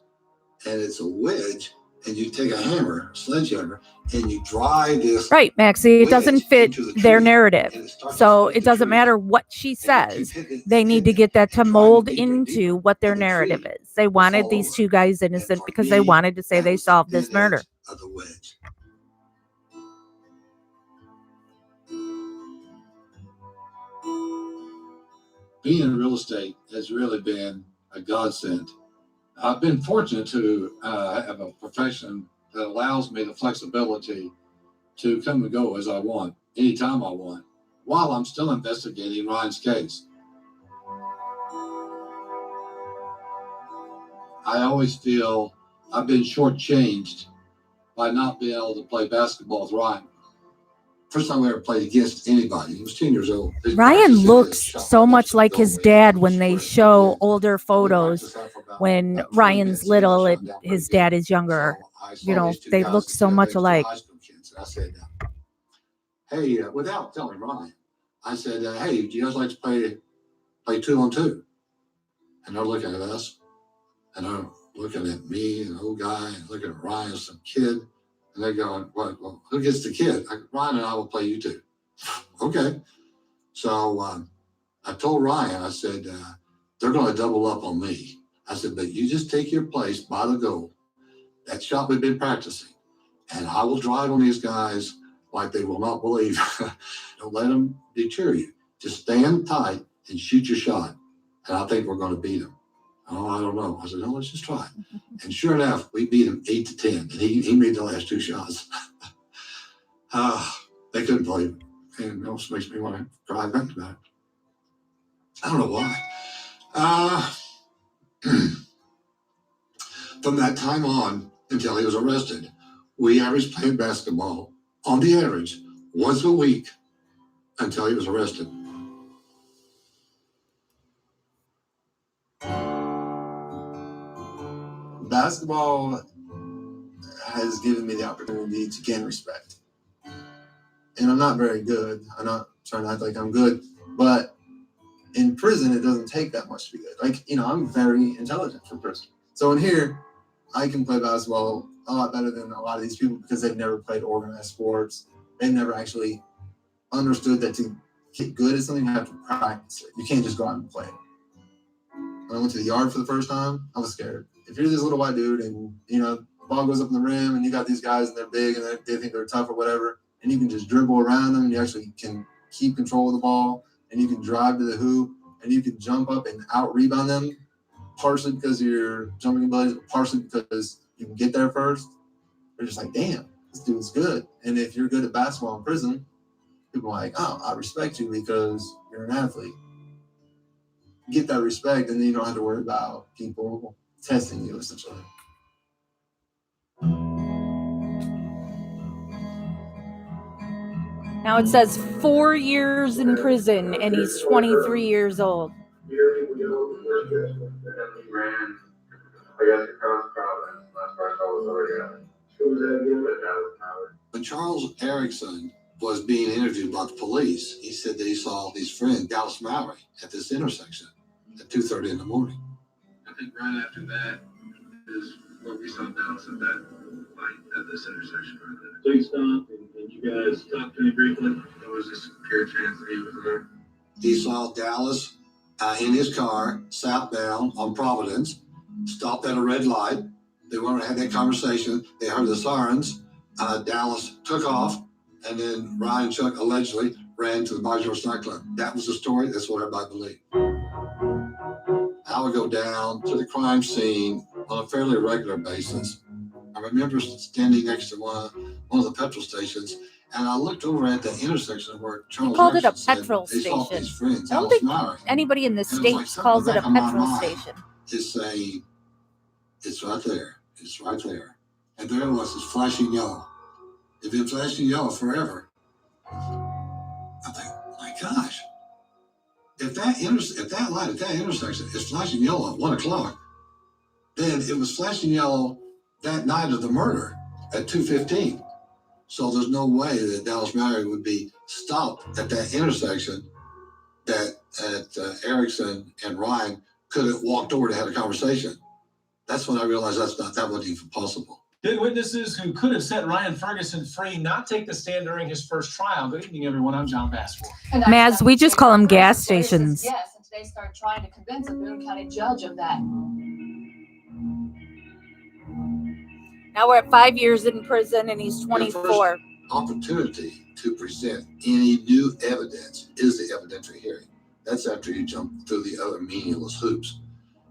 And it's a wedge, and you take a hammer, sledgehammer, and you drive this. Right, Maxie, it doesn't fit their narrative. So it doesn't matter what she says. They need to get that to mold into what their narrative is. They wanted these two guys innocent because they wanted to say they solved this murder. Of the wedge. Being in real estate has really been a godsend. I've been fortunate to have a profession that allows me the flexibility to come and go as I want, anytime I want, while I'm still investigating Ryan's case. I always feel I've been shortchanged by not being able to play basketball with Ryan. First time I ever played against anybody, he was 10 years old. Ryan looks so much like his dad when they show older photos when Ryan's little and his dad is younger. They look so much alike. I said, hey, without telling Ryan, I said, hey, do you guys like to play 2-on-2? And they're looking at us, and they're looking at me, an old guy, and looking at Ryan, some kid. And they're going, well, who gets the kid? Ryan and I will play you two. Okay. So I told Ryan, I said, they're going to double up on me. I said, but you just take your place by the goal. That shot we've been practicing. And I will drive on these guys like they will not believe. Don't let them deter you. Just stand tight and shoot your shot. And I think we're going to beat them. Oh, I don't know. I said, no, let's just try. And sure enough, we beat him 8-10. And he made the last two shots. They couldn't believe it. And it also makes me want to cry back about it. I don't know why. From that time on until he was arrested, we averaged playing basketball on the average once a week until he was arrested. Basketball has given me the opportunity to gain respect. And I'm not very good. I'm not trying to act like I'm good, but in prison, it doesn't take that much to be good. I'm very intelligent for prison. So in here, I can play basketball a lot better than a lot of these people because they've never played organized sports. They've never actually understood that to get good at something, you have to practice it. You can't just go out and play it. When I went to the yard for the first time, I was scared. If you're this little white dude and, the ball goes up in the rim and you got these guys and they're big and they think they're tough or whatever, and you can just dribble around them and you actually can keep control of the ball and you can drive to the hoop and you can jump up and out-rebound them, partially because of your jumping abilities, but partially because you can get there first. They're just like, damn, this dude's good. And if you're good at basketball in prison, people are like, oh, I respect you because you're an athlete. Get that respect and then you don't have to worry about people testing you, essentially. Now it says 4 years in prison and he's 23 years old. When Charles Erickson was being interviewed by the police. He said that he saw his friend Dallas Mallory at this intersection at 2:30 in the morning. I think right after that is where we saw Dallas at that light at this intersection right there. So he stopped and you guys talked to him briefly? There was just a pure chance that he was there. He saw Dallas in his car southbound on Providence, stopped at a red light. They wanted to have that conversation. They heard the sirens. Dallas took off, and then Ryan and Chuck allegedly ran to the Marjorie nightclub. That was the story. That's what everybody believed. I would go down to the crime scene on a fairly regular basis. I remember standing next to one of the petrol stations, and I looked over at the intersection where Charles Called it a Erickson said petrol they saw station. his friends, I don't Dallas think Mallory. anybody in the And it was like States something calls in it the a back of my petrol mind station. is saying, it's right there. It's right there. And there it was, it's flashing yellow. It's been flashing yellow forever. I think, my gosh, if that light at that intersection is flashing yellow at 1 o'clock, then it was flashing yellow that night of the murder at 2:15. So there's no way that Dallas Mallory would be stopped at that intersection that Erickson and Ryan could have walked over to have a conversation. That's when I realized that wasn't even possible. Did witnesses who could have set Ryan Ferguson free not take the stand during his first trial? Good evening, everyone. I'm John Bassford. Maz, we just call them gas stations. Yes, and today started trying to convince a Boone County judge of that. Now we're at 5 years in prison and he's 24. Opportunity to present any new evidence is the evidentiary hearing. That's after you jump through the other meaningless hoops.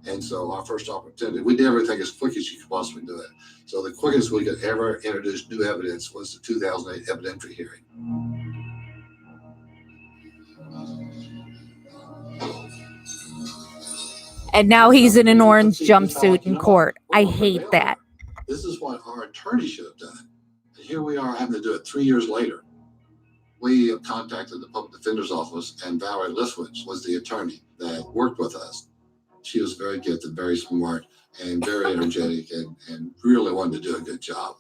And so our first opportunity, we did everything as quick as you could possibly do it. So the quickest we could ever introduce new evidence was the 2008 evidentiary hearing. And now he's in an orange jumpsuit in court. I hate that. This is what our attorney should have done. And here we are having to do it 3 years later. We have contacted the public defender's office, and Valerie Lifwitz was the attorney that worked with us. She was very gifted, very smart, and very energetic, and really wanted to do a good job.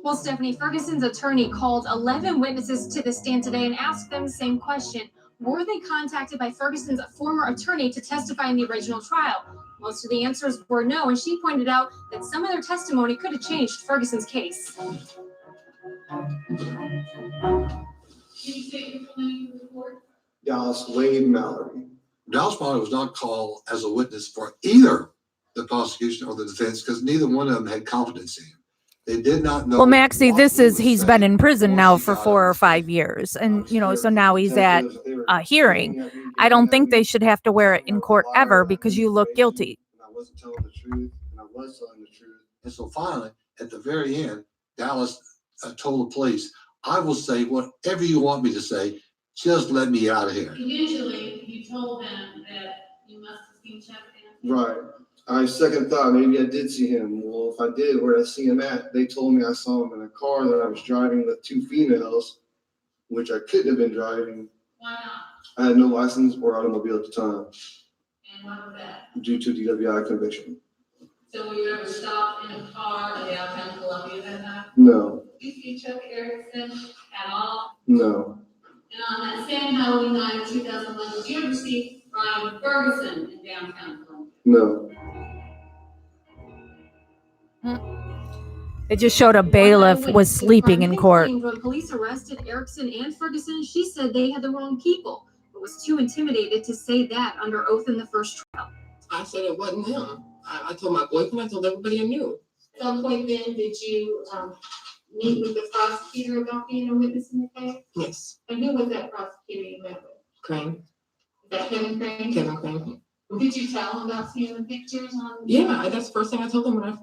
Well, Stephanie, Ferguson's attorney called 11 witnesses to the stand today and asked them the same question. Were they contacted by Ferguson's former attorney to testify in the original trial? Most of the answers were no, and she pointed out that some of their testimony could have changed Ferguson's case. Dallas Wade Mallory. Dallas Mallory was not called as a witness for either the prosecution or the defense because neither one of them had confidence in him. They did not know. Well, Maxie, he's been in prison now for 4 or 5 years. And, so now he's at a hearing. I don't think they should have to wear it in court ever because you look guilty. I wasn't telling the truth, and I was telling the truth. And so finally, at the very end, Dallas told the police, I will say whatever you want me to say, just let me out of here. Eventually, you told them that you must have seen Chuck. Right. I second thought, maybe I did see him. Well, if I did, where did I see him at? They told me I saw him in a car that I was driving with 2 females, which I couldn't have been driving. Why not? I had no license or automobile at the time. And why was that? Due to DWI conviction. So were you ever stopped in a car in downtown Columbia that night? No. Did you see Chuck Erickson at all? No. And on that same Halloween night of 2011, did you ever see Ryan Ferguson in downtown Columbia? No. It just showed a bailiff was sleeping in court. When police arrested Erickson and Ferguson, she said they had the wrong people, but was too intimidated to say that under oath in the first trial. I said it wasn't him. I told my boyfriend, I told everybody I knew. At some point then, did you meet with the prosecutor about being a witness in the case? Yes. And who was that prosecutor you met with? Crane. Is that Kevin Crane? Kevin Crane. Did you tell him about seeing the pictures on? Yeah, that's the first thing I told him when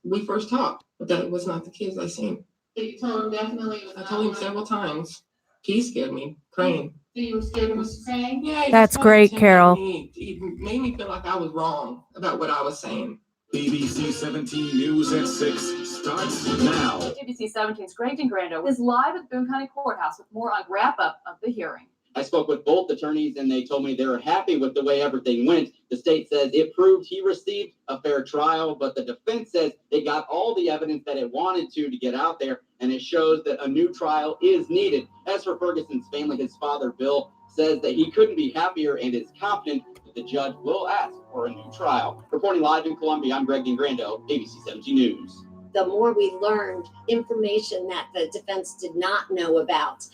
we first talked, but that it was not the kids I seen. So you told him definitely it was I told him several times. He scared me, Crane. So you were scared of Mr. Crane? Yeah. That's great, Carol. He made me feel like I was wrong about what I was saying. BBC 17 News at 6 starts now. ABC 17's Grayton Grando is live at Boone County Courthouse with more on wrap-up of the hearing. I spoke with both attorneys and they told me they were happy with the way everything went. The state says it proved he received a fair trial, but the defense says they got all the evidence that it wanted to get out there, and it shows that a new trial is needed. As for Ferguson's family, his father, Bill, says that he couldn't be happier and is confident that the judge will ask for a new trial. Reporting live in Columbia, I'm Greg Ingrando, ABC 17 News. The more we learned information that the defense did not know about,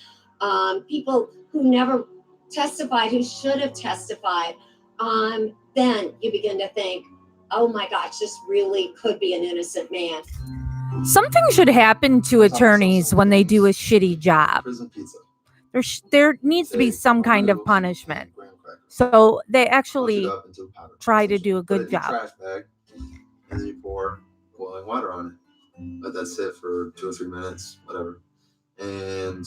people who never testified, who should have testified, then you begin to think, oh my gosh, this really could be an innocent man. Something should happen to attorneys when they do a shitty job. Prison pizza. There needs to be some kind of punishment. So they actually try to do a Put it good in a job. trash bag, and then you pour boiling water on it. Let that sit for 2 or 3 minutes, whatever. And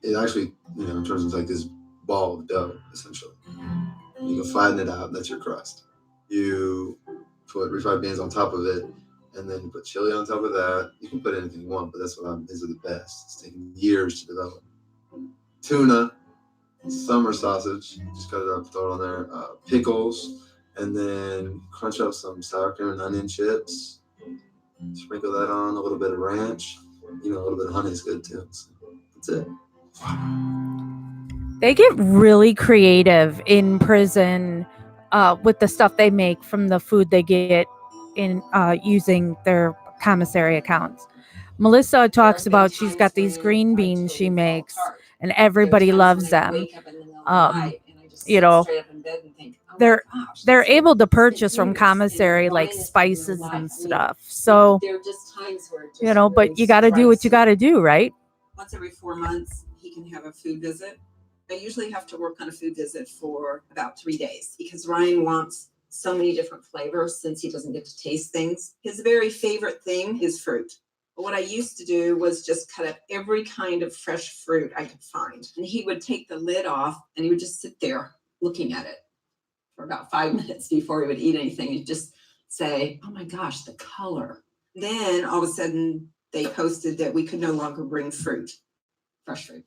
it actually, turns into like this ball of dough, essentially. You can flatten it out, that's your crust. You put refried beans on top of it, and then you put chili on top of that. You can put anything you want, but these are the best. It's taken years to develop. Tuna, summer sausage, just cut it up, throw it on there. Pickles, and then crunch up some sour cream and onion chips. Sprinkle that on, a little bit of ranch. A little bit of honey is good too. So that's it. They get really creative in prison with the stuff they make from the food they get in using their commissary accounts. Melissa talks about she's got these green beans she makes, and everybody loves them. They're able to purchase from commissary like spices and stuff. So, There are just times where but you got to do what you got to do, right? once every 4 months, he can have a food visit. I usually have to work on a food visit for about 3 days because Ryan wants so many different flavors since he doesn't get to taste things. His very favorite thing is fruit. But what I used to do was just cut up every kind of fresh fruit I could find. And he would take the lid off and he would just sit there looking at it for about 5 minutes before he would eat anything. He'd just say, oh my gosh, the color. Then all of a sudden they posted that we could no longer bring fruit, fresh fruit.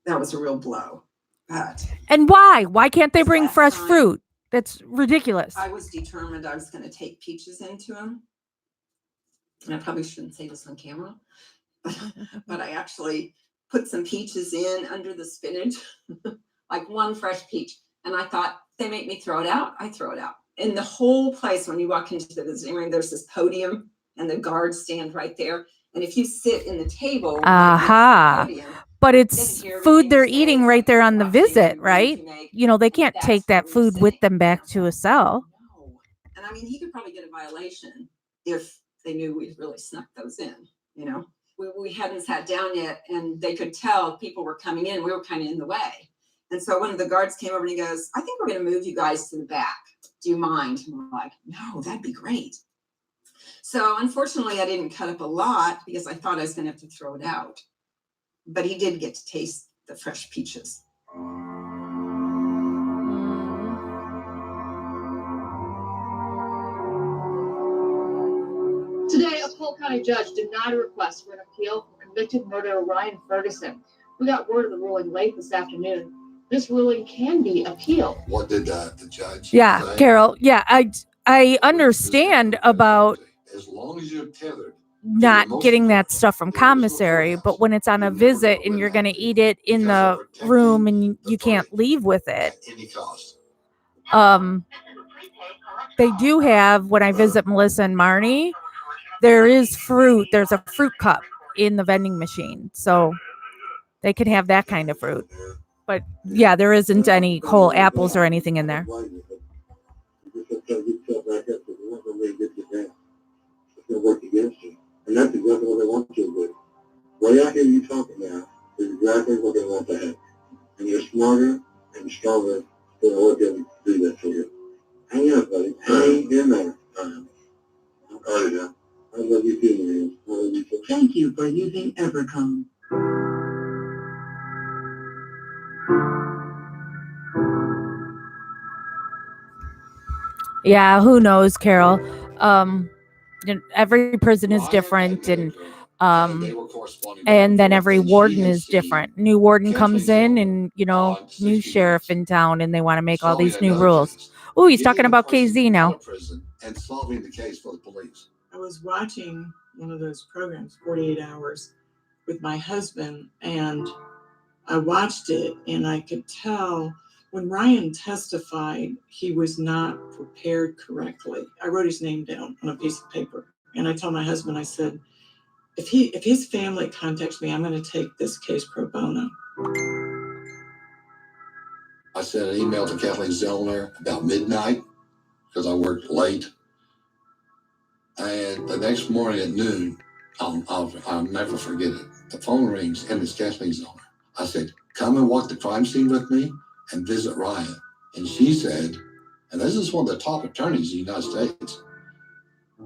That was a real blow. But And why? Why can't they bring fresh fruit? That's ridiculous. I was determined I was going to take peaches into him. And I probably shouldn't say this on camera, but I actually put some peaches in under the spinach, like one fresh peach. And I thought, they make me throw it out, I throw it out. In the whole place, when you walk into the visiting room, there's this podium and the guards stand right there. And if you sit in the table, Aha. But it's hear food they're eating right there on the visit, right? They can't take that food with them back to a cell. and I mean, he could probably get a violation if they knew we really snuck those in, We hadn't sat down yet and they could tell people were coming in. We were kind of in the way. And so one of the guards came over and he goes, I think we're going to move you guys to the back. Do you mind? And we're like, no, that'd be great. So unfortunately, I didn't cut up a lot because I thought I was going to have to throw it out. But he did get to taste the fresh peaches. Today, a Polk County judge denied a request for an appeal for convicted murderer Ryan Ferguson. We got word of the ruling late this afternoon. This ruling can be appealed. What did the judge Yeah, say? Carol. Yeah, I understand about As long as you're tethered. not getting that stuff from commissary, but when it's on a visit and you're going to eat it in the room and you can't leave with it. Any cost. They do have, when I visit Melissa and Marnie, there is fruit. There's a fruit cup in the vending machine. So they can have that kind of fruit. But yeah, there isn't any whole apples or anything in there. Work against you. And that's exactly what they want you to do. Way I hear you talking now is exactly what they want to have. And you're smarter and stronger than what they do that for you. Hang in, buddy. Hang in there. Oh, yeah. I love you too, man. I love you too. Thank you for using Evercom. Yeah, who knows, Carol? Every prison is different, and They were corresponding. And then every warden is different. New warden comes in and, you know, new sheriff in town, and they want to make all these new rules. Oh, he's talking about KZ now. And solving the case for the police. I was watching one of those programs, 48 Hours, with my husband, and I watched it, and I could tell when Ryan testified, he was not prepared correctly. I wrote his name down on a piece of paper, and I told my husband, I said, if his family contacts me, I'm going to take this case pro bono. I sent an email to Kathleen Zellner about midnight because I worked late. And the next morning at noon, I'll never forget it. The phone rings and it's Kathleen Zellner. I said, come and walk the crime scene with me and visit Ryan. And she said, and this is one of the top attorneys in the United States.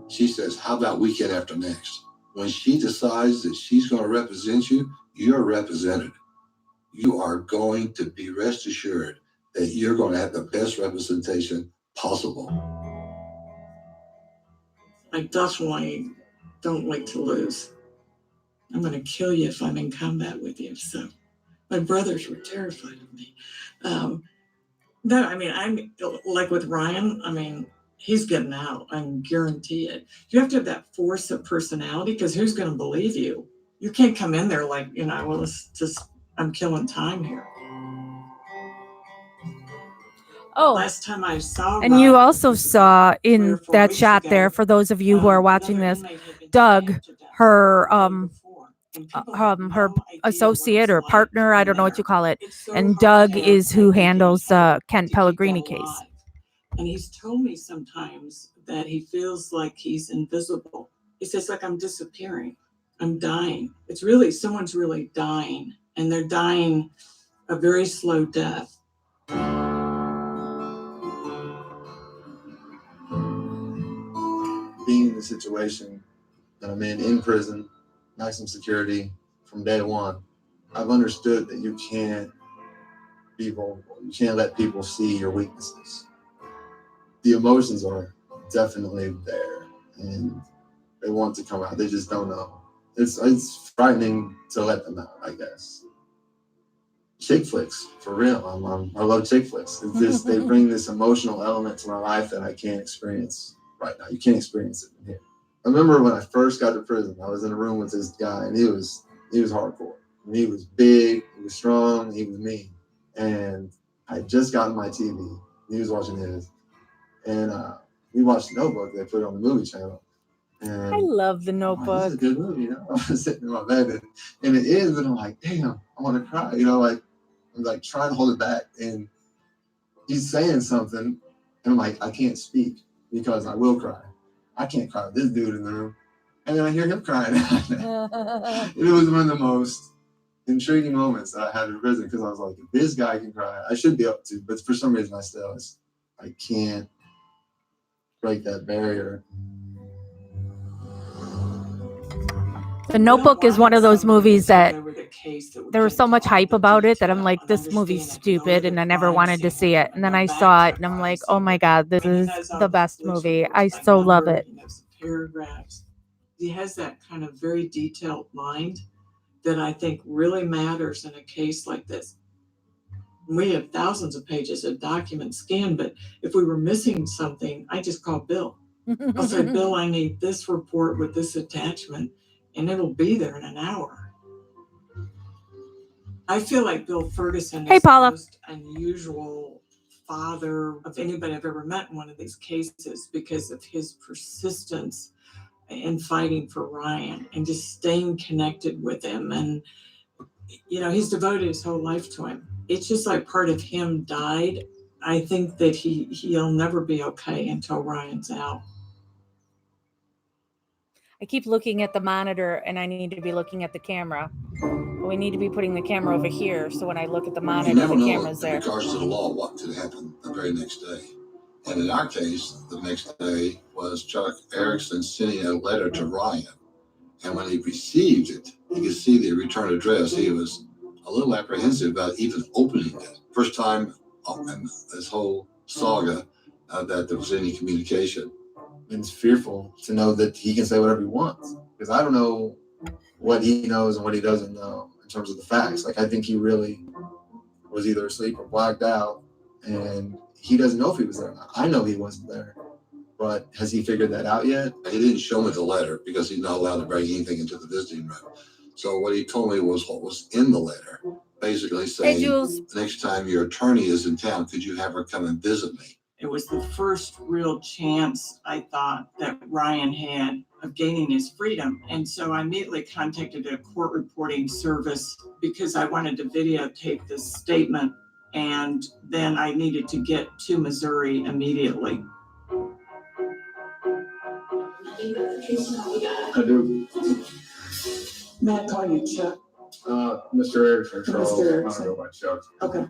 She says, how about weekend after next? When she decides that she's going to represent you, you're represented. You are going to be rest assured that you're going to have the best representation possible. I definitely don't like to lose. I'm going to kill you if I'm in combat with you. So my brothers were terrified of me. No, I mean, I'm like with Ryan, I mean, he's getting out. I guarantee it. You have to have that force of personality, because who's going to believe you? You can't come in there like, you know, well, it's just, I'm killing time here. Oh, last time I saw and you also saw in that shot there, for those of you who are watching this, Doug, her associate or partner, I don't know what you call it, and Doug is who handles Kent Pellegrini case. And he's told me sometimes that he feels like he's invisible. He says, like, I'm disappearing. I'm dying. It's really, someone's really dying, and they're dying a very slow death. Being in the situation that I'm in prison, maximum security from day one, I've understood that you can't be vulnerable. You can't let people see your weaknesses. The emotions are definitely there, and they want to come out. They just don't know. It's frightening to let them out, I guess. Chick flicks, for real. I love chick flicks. It's just, they bring this emotional element to my life that I can't experience right now. You can't experience it in here. I remember when I first got to prison, I was in a room with this guy, and he was hardcore. He was big, he was strong, he was mean. And I just gotten my TV. He was watching his. And we watched The Notebook. They put it on the movie channel. And I love The Notebook. This is a good movie, you know. I was sitting in my bed, and it is, and I'm like, damn, I want to cry, you know, like I'm like trying to hold it back. And he's saying something, and I'm like, I can't speak because I will cry. I can't cry with this dude in the room. And then I hear him crying. It was one of the most intriguing moments that I had in prison, because I was like, if this guy can cry, I should be able to. But for some reason, I can't break that barrier. The Notebook is one of those movies that there was so much hype about it that I'm like, this movie's stupid, and I never wanted to see it. And then I saw it, and I'm like, oh my God, this is the best movie. I so love it. Paragraphs. He has that kind of very detailed mind that I think really matters in a case like this. We have thousands of pages of documents scanned, but if we were missing something, I just call Bill. I'll say, Bill, I need this report with this attachment, and it'll be there in an hour. I feel like Bill Ferguson is the most unusual father of anybody I've ever met in one of these cases, because of his persistence in fighting for Ryan and just staying connected with him. And, you know, he's devoted his whole life to him. It's just like part of him died. I think that he'll never be okay until Ryan's out. I keep looking at the monitor, and I need to be looking at the camera. We need to be putting the camera over here, so when I look at the monitor, the camera's there. In regards to the law, what could happen the very next day. And in our case, the next day was Chuck Erickson sending a letter to Ryan. And when he received it, you could see the return address. He was a little apprehensive about even opening it. First time in this whole saga that there was any communication. And it's fearful to know that he can say whatever he wants, because I don't know what he knows and what he doesn't know in terms of the facts. Like, I think he really was either asleep or blacked out, and he doesn't know if he was there or not. I know he wasn't there, but has he figured that out yet? He didn't show me the letter because he's not allowed to bring anything into the visiting room. So what he told me was what was in the letter, basically saying, Jules. next time your attorney is in town, could you have her come and visit me? It was the first real chance I thought that Ryan had of gaining his freedom. And so I immediately contacted a court reporting service because I wanted to videotape this statement. And then I needed to get to Missouri immediately. I do. Matt, call you Chuck. Mr. Erickson, Charles. Mr. Erickson. I don't know about Chuck. Okay.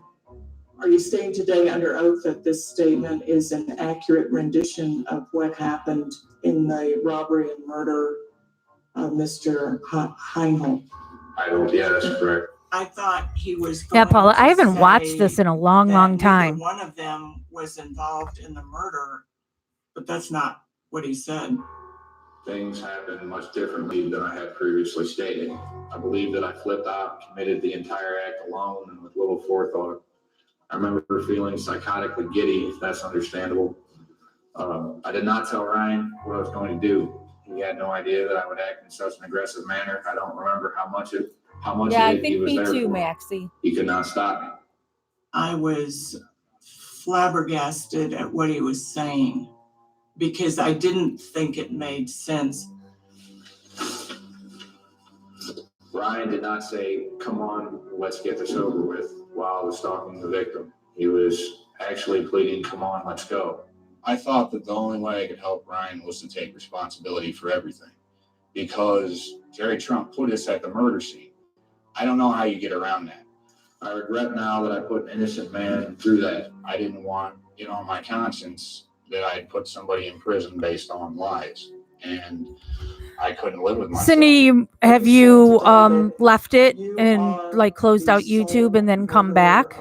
Are you stating today under oath that this statement is an accurate rendition of what happened in the robbery and murder of Mr. Heinhold? Yeah, that's correct. I thought he was. Yeah, Paula, I haven't say watched this in a long, that long neither time. one of them was involved in the murder, but that's not what he said. Things happened much differently than I had previously stated. I believe that I flipped out, committed the entire act alone and with little forethought. I remember feeling psychotically giddy, if that's understandable. I did not tell Ryan what I was going to do. He had no idea that I would act in such an aggressive manner. I don't remember how much Yeah, of I it he think was me there too, for. Maxie. He could not stop me. I was flabbergasted at what he was saying because I didn't think it made sense. Ryan did not say, "Come on, let's get this over with," while I was stalking the victim. He was actually pleading, "Come on, let's go." I thought that the only way I could help Ryan was to take responsibility for everything, because Jerry Trump put us at the murder scene. I don't know how you get around that. I regret now that I put an innocent man through that. I didn't want it on my conscience that I'd put somebody in prison based on lies, and I couldn't live with myself. Cindy, have you left it and like closed out YouTube and then come back?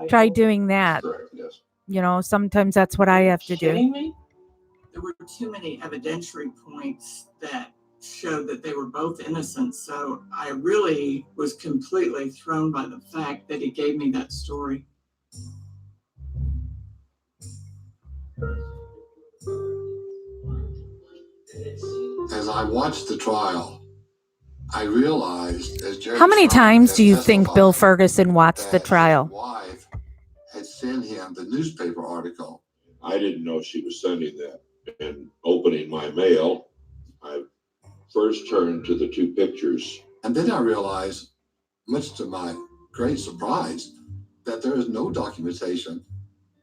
Try doing that. Correct, yes. You know, sometimes that's what I have to do. Kidding me? There were too many evidentiary points that showed that they were both innocent. So I really was completely thrown by the fact that he gave me that story. As I watched the trial, I realized as Jerry How many Trump times had do you think testified Bill Ferguson watched the that trial? his wife had sent him the newspaper article. I didn't know she was sending that. And opening my mail, I first turned to the two pictures. And then I realized, much to my great surprise, that there is no documentation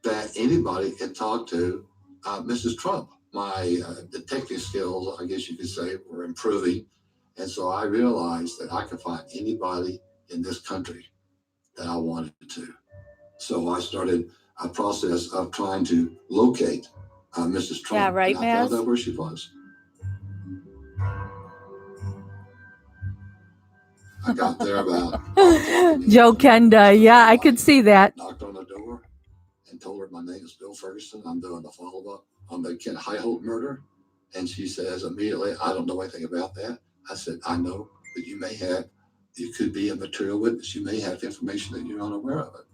that anybody had talked to Mrs. Trump. My detective skills, I guess you could say, were improving. And so I realized that I could find anybody in this country that I wanted to. So I started a process of trying to locate Mrs. Trump. Yeah, right, and I found Maz? out where she was. I got there about Joe Kenda. Yeah, I could see that. knocked on the door and told her my name is Bill Ferguson. I'm doing the follow-up on the Ken Heinhold murder. And she says immediately, I don't know anything about that. I said, I know, but you could be a material witness. You may have information that you're unaware of it.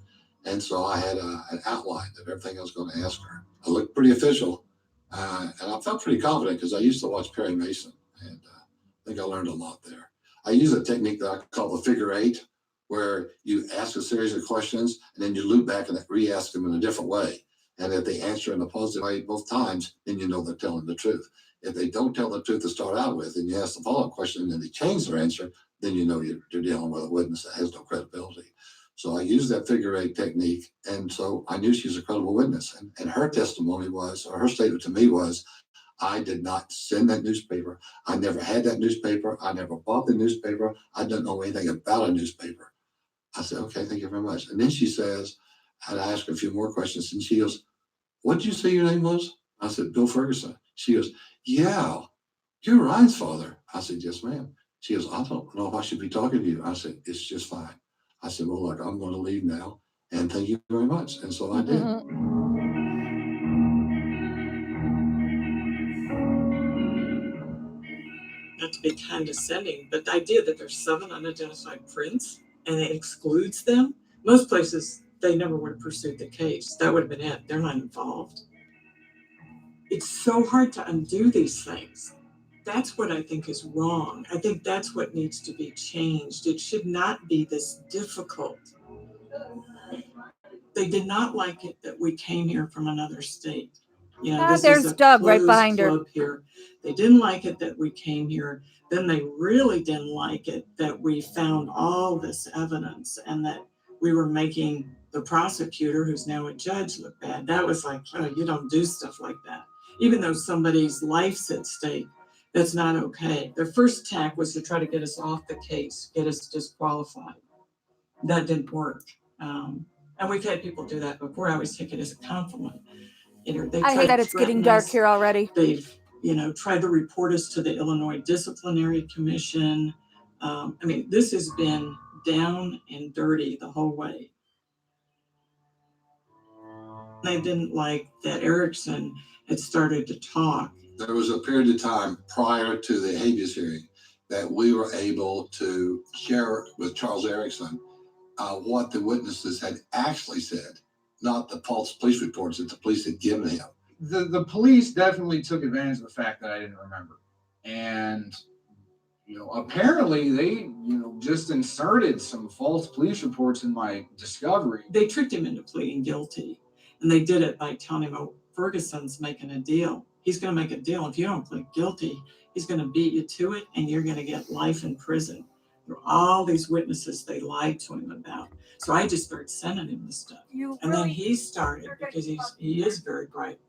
And so I had an outline of everything I was going to ask her. I looked pretty official, and I felt pretty confident because I used to watch Perry Mason, and I think I learned a lot there. I use a technique that I call the figure eight, where you ask a series of questions, and then you loop back and re-ask them in a different way. And if they answer in a positive way both times, then you know they're telling the truth. If they don't tell the truth to start out with, and you ask the follow-up question, and then they change their answer, then you know you're dealing with a witness that has no credibility. So I used that figure eight technique, and so I knew she was a credible witness. And her testimony was, or her statement to me was, I did not send that newspaper. I never had that newspaper. I never bought the newspaper. I don't know anything about a newspaper. I said, okay, thank you very much. And then she says, and I asked her a few more questions, and she goes, what did you say your name was? I said, Bill Ferguson. She goes, yeah, you're Ryan's father. I said, yes, ma'am. She goes, I don't know if I should be talking to you. I said, it's just fine. I said, well, look, I'm going to leave now, and thank you very much. And so I did. not to be condescending, but the idea that there's 7 unidentified prints and it excludes them, most places, they never would have pursued the case. That would have been it. They're not involved. It's so hard to undo these things. That's what I think is wrong. I think that's what needs to be changed. It should not be this difficult. They did not like it that we came here from another state. You know, this there's is a Doug right closed behind her. club here. They didn't like it that we came here. Then they really didn't like it that we found all this evidence and that we were making the prosecutor, who's now a judge, look bad. That was like, oh, you don't do stuff like that. Even though somebody's life's at stake, that's not okay. Their first attack was to try to get us off the case, get us disqualified. That didn't work. And we've had people do that before. I always take it as a compliment. You know, they I tried hate that to it's getting threaten dark us. here already. They've, you know, tried to report us to the Illinois Disciplinary Commission. I mean, this has been down and dirty the whole way. They didn't like that Erickson had started to talk. There was a period of time prior to the habeas hearing that we were able to share with Charles Erickson what the witnesses had actually said, not the false police reports that the police had given him. The police definitely took advantage of the fact that I didn't remember. And, you know, apparently they, just inserted some false police reports in my discovery. They tricked him into pleading guilty. And they did it by telling him, oh, Ferguson's making a deal. He's going to make a deal. If you don't plead guilty, he's going to beat you to it and you're going to get life in prison. There were all these witnesses they lied to him about. So I just started sending him the stuff. And then he started, because he is very bright,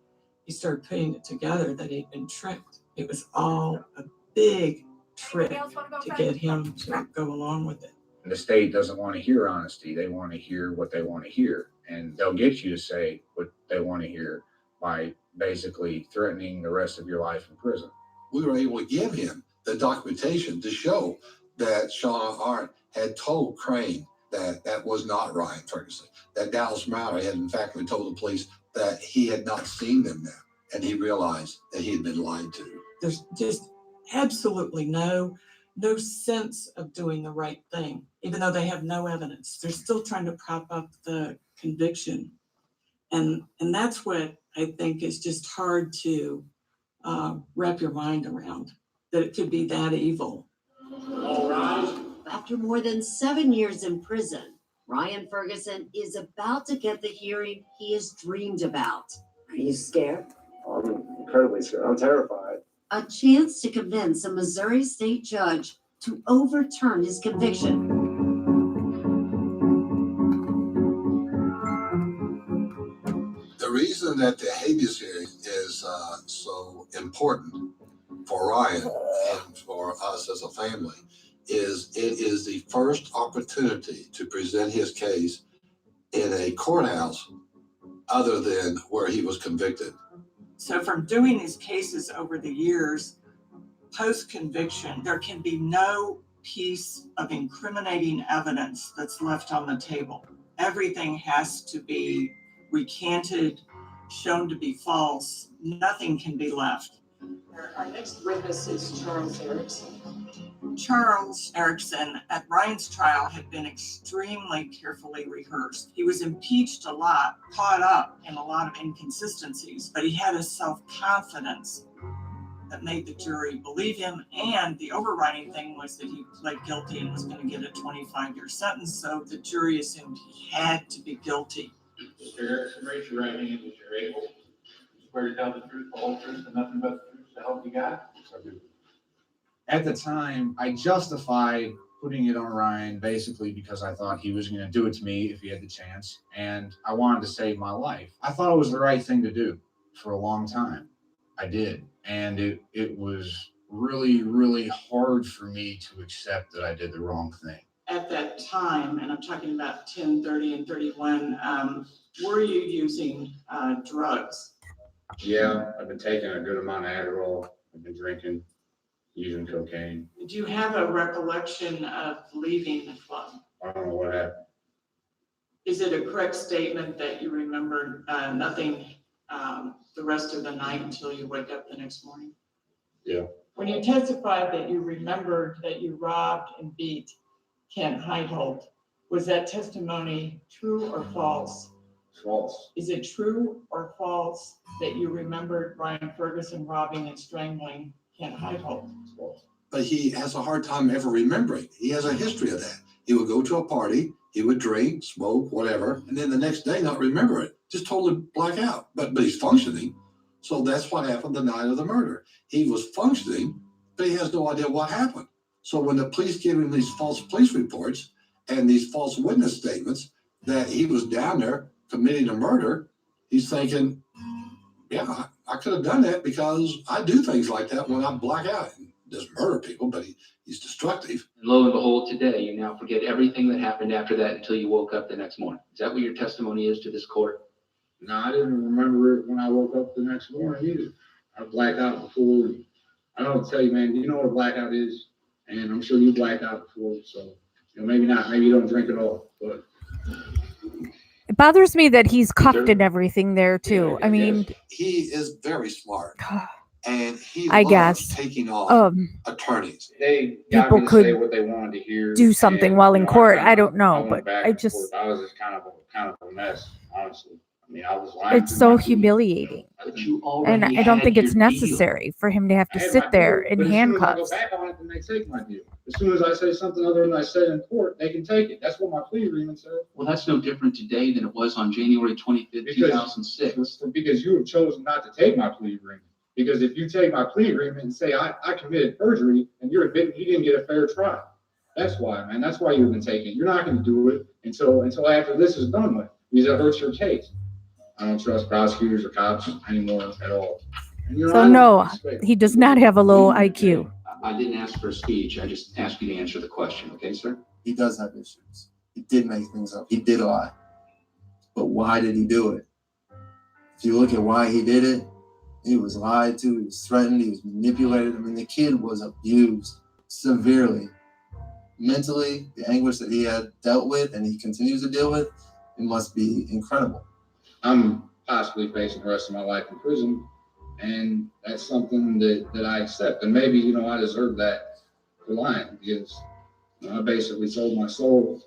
he started putting it together that he'd been tricked. It was all a big trick to get him to go along with it. The state doesn't want to hear honesty. They want to hear what they want to hear. And they'll get you to say what they want to hear by basically threatening the rest of your life in prison. We were able to give him the documentation to show that Shauna Arndt had told Crane that that was not Ryan Ferguson, that Dallas Mallory had in fact told the police that he had not seen them there, and he realized that he had been lied to. There's just absolutely no sense of doing the right thing, even though they have no evidence. They're still trying to prop up the conviction. And that's what I think is just hard to wrap your mind around, that it could be that evil. All right. After more than 7 years in prison, Ryan Ferguson is about to get the hearing he has dreamed about. Are you scared? I'm incredibly scared. I'm terrified. A chance to convince a Missouri state judge to overturn his conviction. The reason that the habeas hearing is so important for Ryan and for us as a family is it is the first opportunity to present his case in a courthouse other than where he was convicted. So from doing these cases over the years, post-conviction, there can be no piece of incriminating evidence that's left on the table. Everything has to be recanted, shown to be false. Nothing can be left. Our next witness is Charles Erickson. Charles Erickson at Ryan's trial had been extremely carefully rehearsed. He was impeached a lot, caught up in a lot of inconsistencies, but he had a self-confidence that made the jury believe him. And the overriding thing was that he pled guilty and was going to get a 25-year sentence. So the jury assumed he had to be guilty. Mr. Erickson, raise your right hand if you're able. Swear to tell the truth, the whole truth, and nothing but the truth to help you God. At the time, I justified putting it on Ryan basically because I thought he was going to do it to me if he had the chance, and I wanted to save my life. I thought it was the right thing to do for a long time. I did, and it was really, really hard for me to accept that I did the wrong thing. At that time, and I'm talking about 10, 30, and 31, were you using drugs? Yeah, I've been taking a good amount of Adderall. I've been drinking, using cocaine. Did you have a recollection of leaving the club? I don't know what happened. Is it a correct statement that you remember nothing the rest of the night until you wake up the next morning? Yeah. When you testified that you remembered that you robbed and beat Kent Heitholt, was that testimony true or false? False. Is it true or false that you remembered Ryan Ferguson robbing and strangling Kent Heitholt? False. But he has a hard time ever remembering. He has a history of that. He would go to a party, he would drink, smoke, whatever, and then the next day not remember it, just totally black out. But he's functioning. So that's what happened the night of the murder. He was functioning, but he has no idea what happened. So when the police give him these false police reports and these false witness statements that he was down there committing a murder, he's thinking, yeah, I could have done that because I do things like that when I black out. He doesn't murder people, but he's destructive. And lo and behold, today, you now forget everything that happened after that until you woke up the next morning. Is that what your testimony is to this court? No, I didn't remember it when I woke up the next morning either. I blacked out before. I don't tell you, man, you know what a blackout is, and I'm sure you blacked out before, so maybe not, maybe you don't drink at all, but It bothers me that he's cuffed and everything there too. I mean, he is very smart, and he I loves guess, taking on attorneys. they got people me to could say what they wanted to hear. do something while in court. I don't know, went but back I and just, forth. I was just kind of a mess, honestly. I mean, I was lying. it's so humiliating. And I don't think it's necessary. necessary for him to have to I had sit my there deal, in but as soon as I handcuffs. go back on it, then they take my deal. As soon as I say something other than I said in court, they can take it. That's what my plea agreement said. Well, that's no different today than it was on January 25th, 2006. Because you have chosen not to take my plea agreement. Because if you take my plea agreement and say I committed perjury and you're admitting you didn't get a fair trial, that's why, man. That's why you've been taking it. You're not going to do it until after this is done with, because it hurts your case. I don't trust prosecutors or cops anymore at all. And, So no, he does not have a low IQ. I didn't ask for a speech. I just asked you to answer the question. Okay, sir? He does have issues. He did make things up. He did lie. But why did he do it? If you look at why he did it, he was lied to, he was threatened, he was manipulated. I mean, the kid was abused severely. Mentally, the anguish that he had dealt with and he continues to deal with, it must be incredible. I'm possibly facing the rest of my life in prison, and that's something that I accept. And maybe, I deserve that for lying, because I basically sold my soul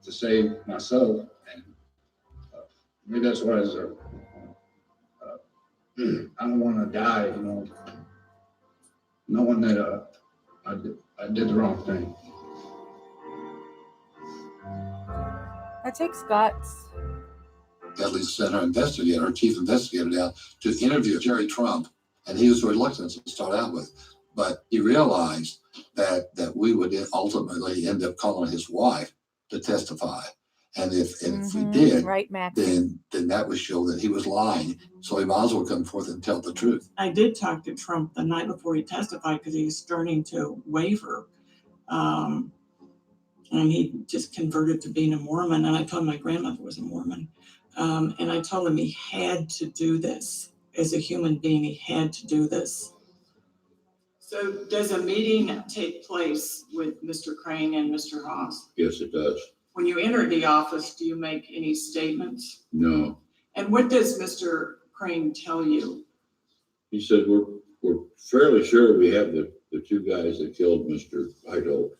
to save myself, and maybe that's what I deserve. I don't want to die, knowing that I did the wrong thing. That takes guts. At least sent her chief investigator down to interview Jerry Trump, and he was reluctant to start out with. But he realized that we would ultimately end up calling his wife to testify. And if we did, right, Max, then that would show that he was lying. So he might as well come forth and tell the truth. I did talk to Trump the night before he testified because he was starting to waver. And he just converted to being a Mormon. And I told him my grandmother was a Mormon. And I told him he had to do this. As a human being, he had to do this. So does a meeting take place with Mr. Crane and Mr. Haas? Yes, it does. When you enter the office, do you make any statements? No. And what does Mr. Crane tell you? He said, we're fairly sure we have the two guys that killed Mr. Heitholt,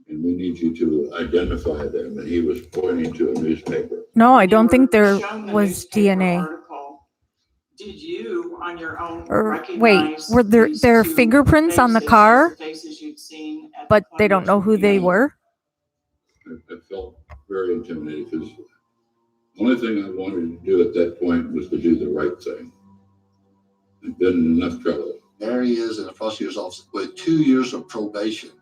and we need you to identify them. And he was pointing to a newspaper. No, I don't think there was DNA. Article. Did you, on your own, Or recognize wait, were there fingerprints on the car, faces you'd seen at but they don't know who they were? I felt very intimidated because the only thing I wanted to do at that point was to do the right thing. I'd been in enough trouble. There he is in the prosecutor's office with 2 years of probation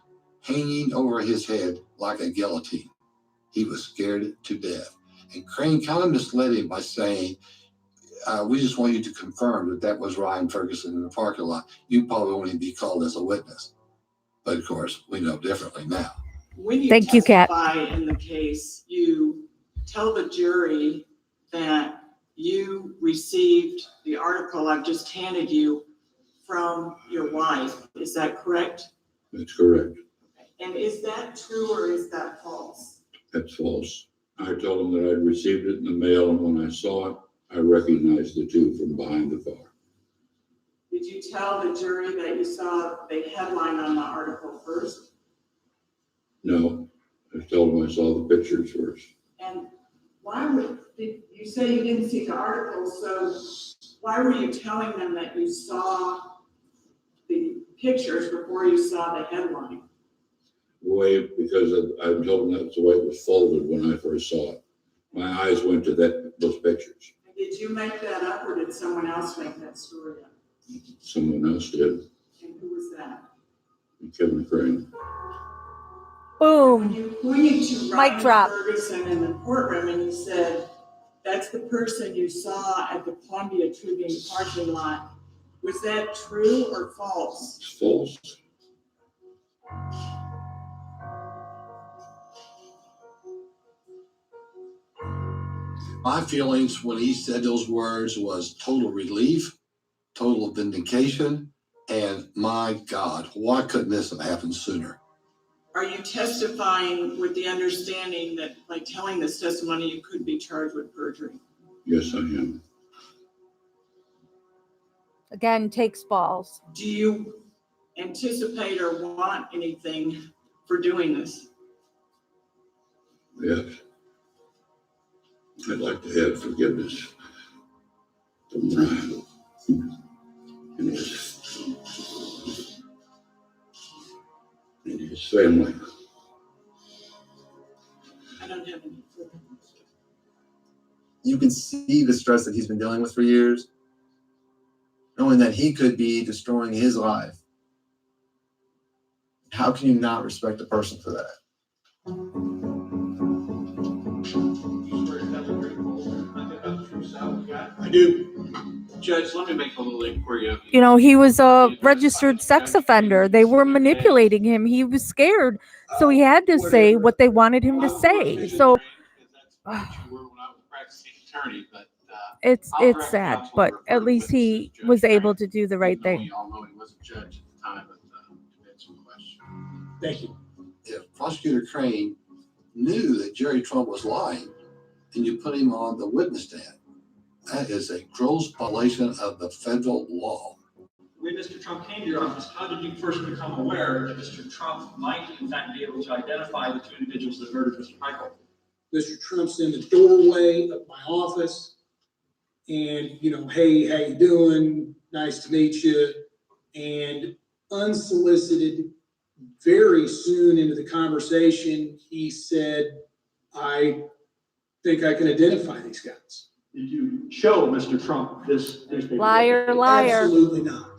hanging over his head like a guillotine. He was scared to death. And Crane kind of misled him by saying, we just want you to confirm that was Ryan Ferguson in the parking lot. You probably won't even be called as a witness. But of course, we know differently now. When you Thank you, Kat. testify in the case, you tell the jury that you received the article I've just handed you from your wife. Is that correct? That's correct. And is that true or is that false? That's false. I told him that I'd received it in the mail, and when I saw it, I recognized the two from behind the car. Did you tell the jury that you saw the headline on the article first? No, I told them I saw the pictures first. And did you say you didn't see the article, so why were you telling them that you saw the pictures before you saw the headline? Because I told them that's the way it was folded when I first saw it. My eyes went to those pictures. Did you make that up, or did someone else make that story up? Someone else did. And who was that? Kevin Crane. Boom. When you pointed to Mic Ryan drop. Ferguson in the courtroom and you said, that's the person you saw at the Columbia Tribune parking lot, was that true or false? It's false. My feelings when he said those words was total relief, total vindication, and my God, why couldn't this have happened sooner? Are you testifying with the understanding that by telling this testimony, you could be charged with perjury? Yes, I am. Again, takes balls. Do you anticipate or want anything for doing this? Yes. I'd like to have forgiveness from Ryan and his family. I don't have any further. You can see the stress that he's been dealing with for years, knowing that he could be destroying his life. How can you not respect a person for that? I do. Judge, let me make a little inquiry of you. You know, he was a registered sex offender. They were manipulating him. He was scared. So he had to say what they wanted him to say. So it's sad, but at least he was able to do the right thing. You all know he was a judge at the time of the conviction question. Thank you. If Prosecutor Crane knew that Jerry Trump was lying and you put him on the witness stand, that is a gross violation of the federal law. When Mr. Trump came to your office, how did you first become aware that Mr. Trump might in fact be able to identify the two individuals that murdered Mr. Michael? Mr. Trump's in the doorway of my office and, hey, how you doing? Nice to meet you. And unsolicited, very soon into the conversation, he said, I think I can identify these guys. Did you show Mr. Trump this newspaper? Liar, liar. Absolutely not.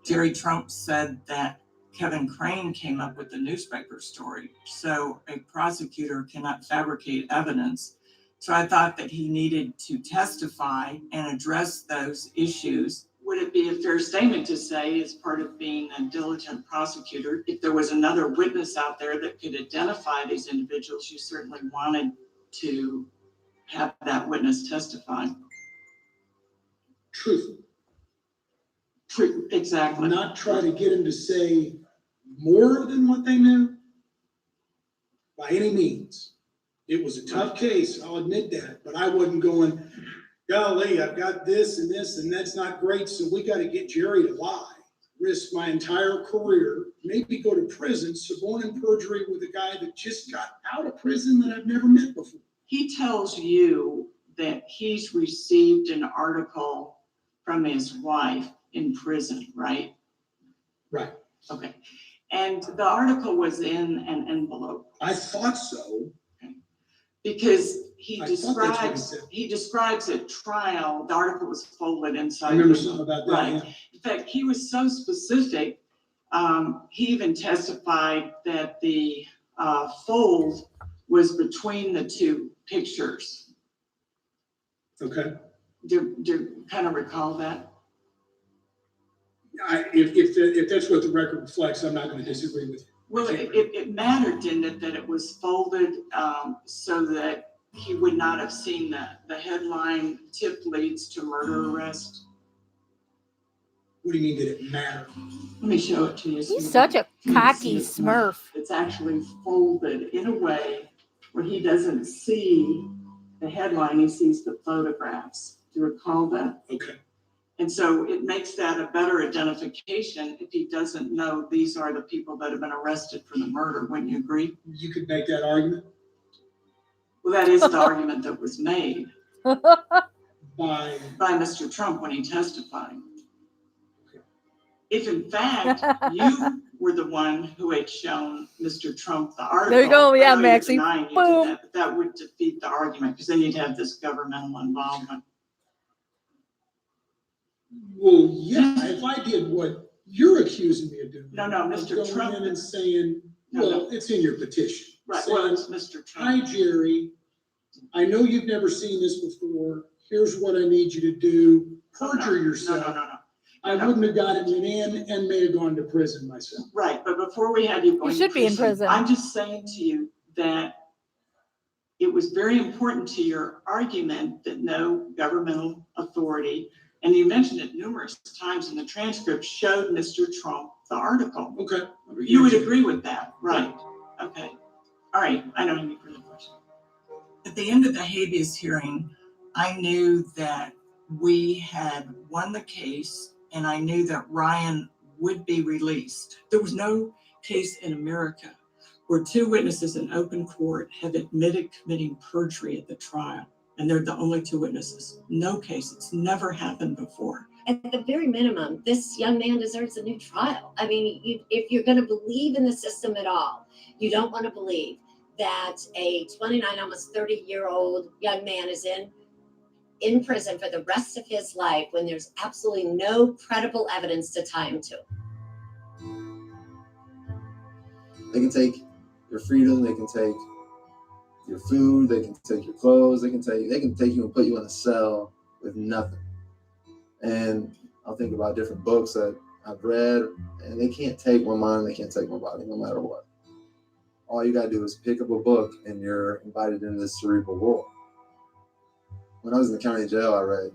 Jerry Trump said that Kevin Crane came up with the newspaper story. So a prosecutor cannot fabricate evidence. So I thought that he needed to testify and address those issues. Would it be a fair statement to say, as part of being a diligent prosecutor, if there was another witness out there that could identify these individuals, you certainly wanted to have that witness testify? Truth. True, exactly. Not try to get him to say more than what they knew by any means. It was a tough case, I'll admit that, but I wasn't going, golly, I've got this, and that's not great, so we got to get Jerry to lie. Risk my entire career, maybe go to prison, suborn perjury with a guy that just got out of prison that I've never met before. He tells you that he's received an article from his wife in prison, right? Right. Okay. And the article was in an envelope. I thought so. Okay. Because he I thought that's what he describes said. he describes at trial, the article was folded inside. I remember the- something about that. Right. Yeah. In fact, he was so specific, he even testified that the fold was between the two pictures. Okay. Do you kind of recall that? If that's what the record reflects, I'm not going to disagree with you. Well, it mattered, didn't it, that it was folded so that he would not have seen the headline, "Tip leads to murder arrest"? What do you mean, did it matter? Let me show it to you. He's such a cocky smurf. It's actually folded in a way where he doesn't see the headline, he sees the photographs. Do you recall that? Okay. And so it makes that a better identification if he doesn't know these are the people that have been arrested for the murder. Wouldn't you agree? You could make that argument Well, that is the argument that was made by Mr. Trump when he testified. If in fact you were the one who had shown Mr. Trump the article. There you go. I Yeah, know you're Maxie. denying you Boom. did that, but that would defeat the argument because then you'd have this governmental involvement. well, yeah, if I did what you're accusing me of doing. No, Mr. Going Trump. in and saying, No, well, it's in your petition. Right, Saying, well, it's Mr. hi, Trump. Jerry. I know you've never seen this before. Here's what I need you to do. Perjure yourself. No. I wouldn't have gotten it in and may have gone to prison myself. Right, but before we have you going You should to be in prison. I'm just saying to you that it was very important to your argument that no governmental authority, and you mentioned it numerous times in the transcript, showed Mr. Trump the article. Okay. You would agree with that, right? Okay. All right, I don't have any further questions. At the end of the habeas hearing, I knew that we had won the case and I knew that Ryan would be released. There was no case in America where two witnesses in open court have admitted committing perjury at the trial, and they're the only two witnesses. No case. It's never happened before. At the very minimum, this young man deserves a new trial. I mean, if you're going to believe in the system at all, you don't want to believe that a 29, almost 30-year-old young man is in prison for the rest of his life when there's absolutely no credible evidence to tie him to. They can take your freedom, they can take your food, they can take your clothes, they can take you and put you in a cell with nothing. And I'll think about different books that I've read, and they can't take my mind, they can't take my body, no matter what. All you gotta do is pick up a book and you're invited into this cerebral world. When I was in the county jail, I read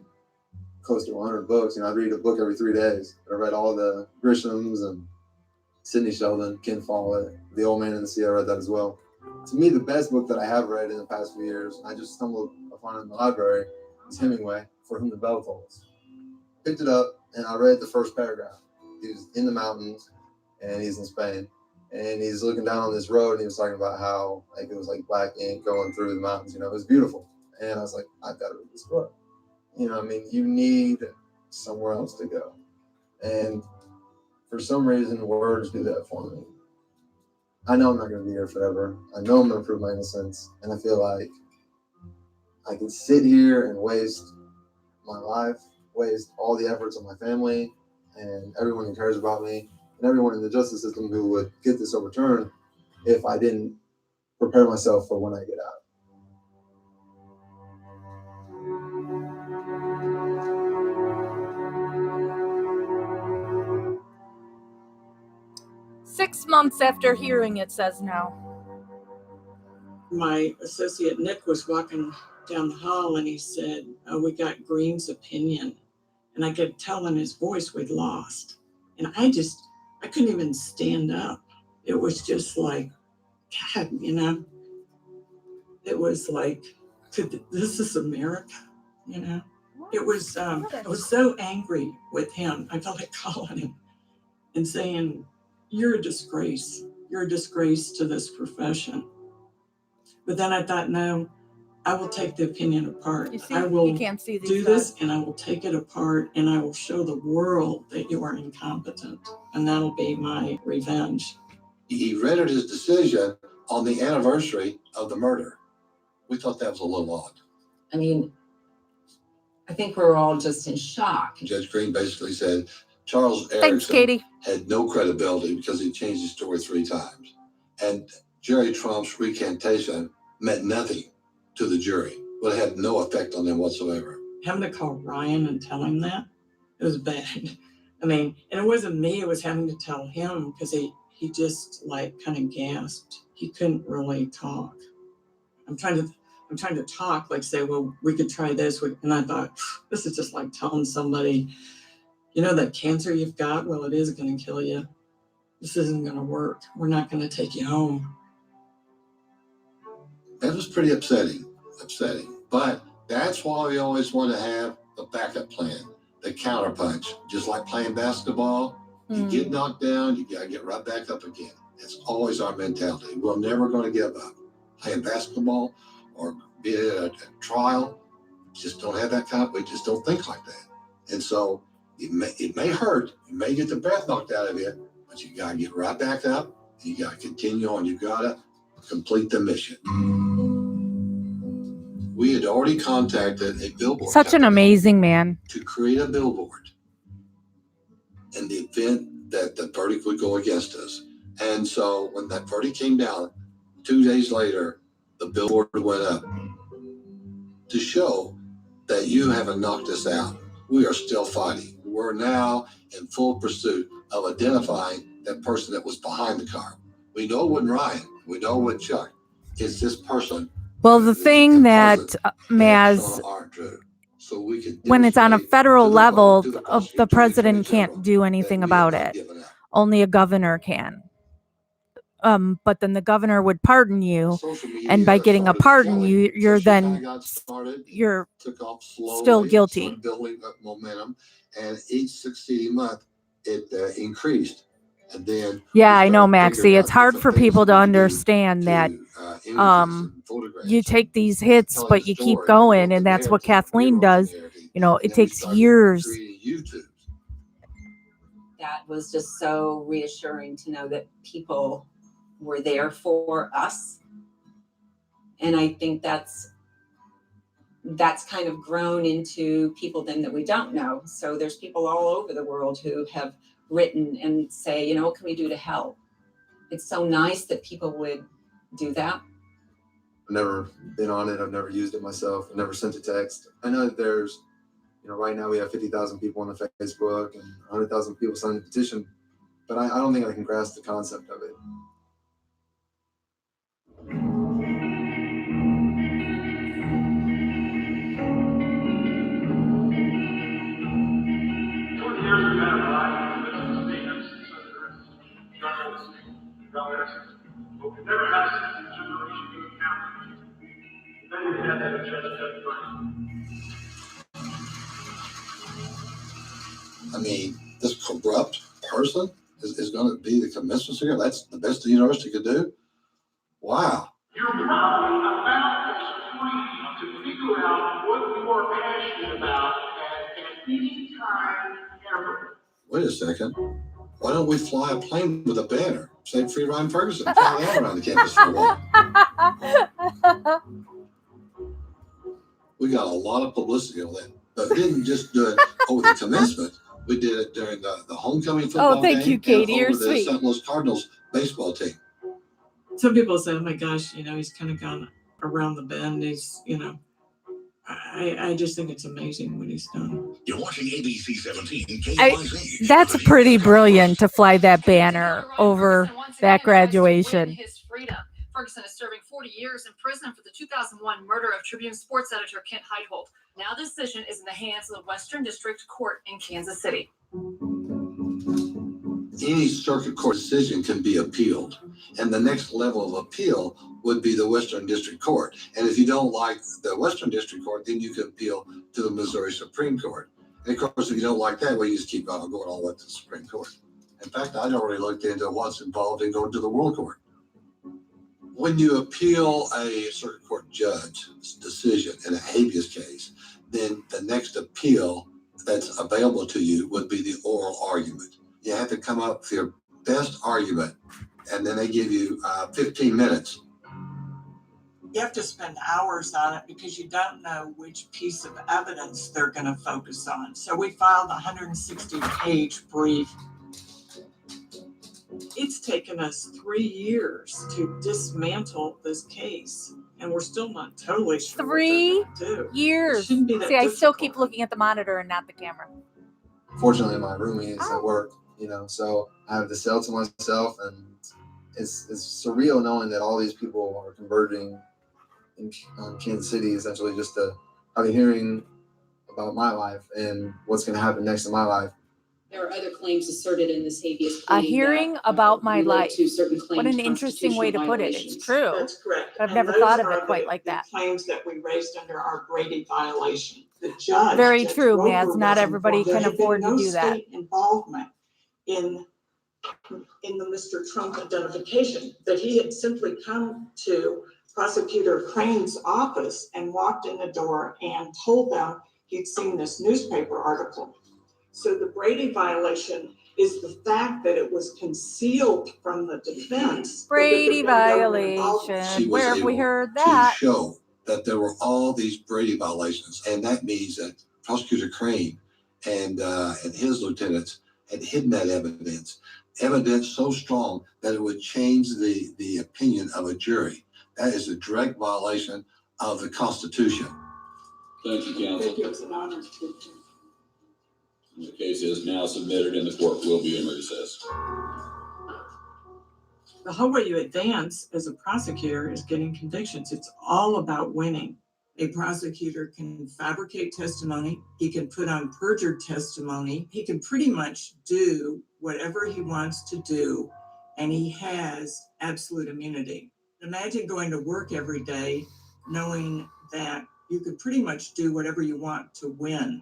close to 100 books. I'd read a book every 3 days. I read all the Grishams and Sidney Sheldon, Ken Follett, The Old Man and the Sea. I read that as well. To me, the best book that I have read in the past few years, I just stumbled upon it in the library, is Hemingway, For Whom the Bell Tolls. Picked it up and I read the first paragraph. He was in the mountains and he's in Spain. And he's looking down on this road and he was talking about how it was like black ink going through the mountains. It was beautiful. And I was like, I've got to read this book. You need somewhere else to go. And for some reason, words do that for me. I know I'm not going to be here forever. I know I'm going to prove my innocence. And I feel like I can sit here and waste my life, waste all the efforts of my family and everyone who cares about me and everyone in the justice system who would get this overturned if I didn't prepare myself for when I get out. 6 months after hearing it, says now. My associate Nick was walking down the hall and he said, "Oh, we got Green's opinion." And I could tell in his voice we'd lost. And I couldn't even stand up. It was just like, God, it was like, this is America, It was, I was so angry with him. I felt like calling him and saying, "You're a disgrace. You're a disgrace to this profession." But then I thought, no, I will take the opinion apart. You see, I will you can't see these do guys. this and I will take it apart and I will show the world that you are incompetent. And that'll be my revenge. He rendered his decision on the anniversary of the murder. We thought that was a little odd. I mean, I think we're all just in shock. Judge Green basically said Charles Thanks, Erickson Katie. had no credibility because he changed his story 3 times. And Jerry Trump's recantation meant nothing to the jury, but it had no effect on them whatsoever. Having to call Ryan and tell him that, it was bad. I mean, and it wasn't me, it was having to tell him because he just kind of gasped. He couldn't really talk. I'm trying to talk, say, well, we could try this. And I thought, this is just like telling somebody, that cancer you've got, well, it is going to kill you. This isn't going to work. We're not going to take you home. That was pretty upsetting. But that's why we always want to have a backup plan. the counterpunch, just like playing basketball. You get knocked down, you gotta get right back up again. It's always our mentality. We're never going to give up. Playing basketball or be at a trial, just don't have that we just don't think like that. And so it may hurt, you may get the breath knocked out of you, but you gotta get right back up. You gotta continue on. You gotta complete the mission. We had already contacted a billboard Such an amazing man. to create a billboard in the event that the verdict would go against us. And so when that verdict came down, 2 days later, the billboard went up to show that you haven't knocked us out. We are still fighting. We're now in full pursuit of identifying that person that was behind the car. We know it wasn't Ryan. We know it wasn't Chuck. It's this person. Well, the thing that Maz, So we could when it's on a demonstrate federal to the level, public, to the the prosecutor, president to the attorney can't do anything that we about have not it. given up. Only a governor can. But then the governor would pardon you, Social media and by getting a started pardon, flowing. you're Social then media got started, you're took off slowly, still guilty. started building up momentum, and each succeeding month it increased. And then Yeah, I know, started Maxie. figuring It's out hard different for things people to we could do understand that images and photographs you take these hits, telling but the you keep story, going, the and that's what narrative, Kathleen rewrote does. the narrative, You know, and it then we takes started years. creating YouTube. That was just so reassuring to know that people were there for us. And I think that's kind of grown into people then that we don't know. So there's people all over the world who have written and say, you know, what can we do to help? It's so nice that people would do that. I've never been on it. I've never used it myself. I've never sent a text. I know that there's, right now we have 50,000 people on the Facebook and 100,000 people signing the petition, but I don't think I can grasp the concept of it. But we've never had a citizen generation do a county. Then we had that judge testify. I mean, this corrupt person is going to be the commissioner here. That's the best the university could do. Wow. You're probably about as free to figure out what you are passionate about at any time ever. Wait a second. Why don't we fly a plane with a banner? Say Free Ryan Ferguson. Fly that around the campus for a while. We got a lot of publicity on that. But we didn't just do it over the commencement. We did it during the homecoming football game. thank you, Katie. And You're over the sweet. St. Louis Cardinals baseball team. Some people say, oh my gosh, he's kind of gone around the bend. He's, I just think it's amazing what he's done. You're watching ABC 17 KYZ. That's pretty brilliant to fly that banner over that graduation. His freedom. Ferguson is serving 40 years in prison for the 2001 murder of Tribune sports editor Kent Heitholt. Now the decision is in the hands of the Western District Court in Kansas City. Any circuit court decision can be appealed. And the next level of appeal would be the Western District Court. And if you don't like the Western District Court, then you can appeal to the Missouri Supreme Court. And of course, if you don't like that, well, you just keep on going all the way to the Supreme Court. In fact, I'd already looked into what's involved in going to the World Court. When you appeal a circuit court judge's decision in a habeas case, then the next appeal that's available to you would be the oral argument. You have to come up with your best argument, and then they give you 15 minutes. You have to spend hours on it because you don't know which piece of evidence they're going to focus on. So we filed a 160-page brief. It's taken us 3 years to dismantle this case, and we're still not totally sure. 3 years. Shouldn't be that See, I still difficult. keep looking at the monitor and not the camera. Fortunately, my roomie is at work, so I have the cell to myself, and it's surreal knowing that all these people are converging in Kansas City, essentially just to have a hearing about my life and what's going to happen next in my life. There are other claims asserted in this habeas A claim hearing that, about my relate life. to certain claimed What an interesting way to put it. constitutional It's true. That's correct. But I've And never those thought of are it quite the like that. claims that we raised under our Brady violation. the judge. Very Judge true, Roper, Mads. Not was everybody informed. There can had been afford to no do that. state involvement in the Mr. Trump identification, that he had simply come to Prosecutor Crane's office and walked in the door and told them he'd seen this newspaper article. So the Brady violation is the fact that it was concealed from the defense. Brady She violation. Where was have we able heard to that? show that there were all these Brady violations, and that means that Prosecutor Crane and his lieutenants had hidden that evidence so strong that it would change the opinion of a jury. That is a direct violation of the Constitution. Thank you, counsel. Thank you. It was an honor to speak to you. The case is now submitted and the court will be in recess. The whole way you advance as a prosecutor is getting convictions. It's all about winning. A prosecutor can fabricate testimony. He can put on perjured testimony. He can pretty much do whatever he wants to do, and he has absolute immunity. Imagine going to work every day knowing that you could pretty much do whatever you want to win.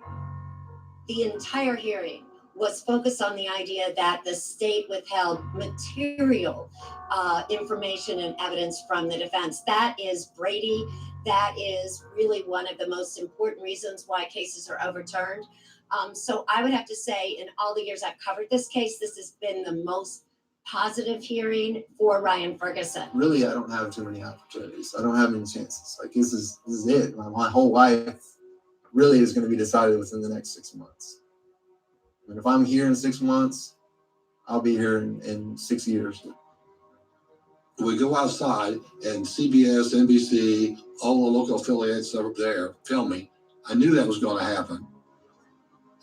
The entire hearing was focused on the idea that the state withheld material information and evidence from the defense. That is Brady. That is really one of the most important reasons why cases are overturned. So I would have to say, in all the years I've covered this case, this has been the most positive hearing for Ryan Ferguson. Really, I don't have too many opportunities. I don't have any chances. Like this is it. My whole life really is going to be decided within the next 6 months. And if I'm here in 6 months, I'll be here in 6 years. We go outside and CBS, NBC, all the local affiliates that were there filming. I knew that was going to happen.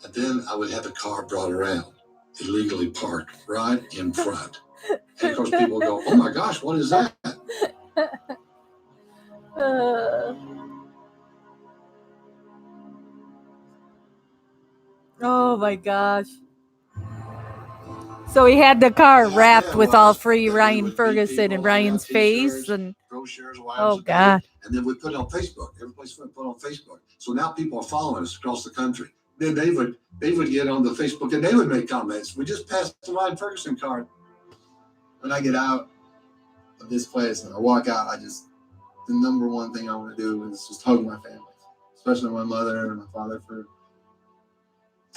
And then I would have a car brought around, illegally parked right in front. And of course people go, oh my gosh, what is that? Oh my gosh. So he had the car wrapped with all free Ryan Ferguson and Ryan's face and brochures, oh god. And then we put it on Facebook. Everybody's put it on Facebook. So now people are following us across the country. Then they would get on the Facebook and they would make comments. We just passed the Ryan Ferguson card. When I get out of this place and I walk out, the number one thing I want to do is just hug my family, especially my mother and my father for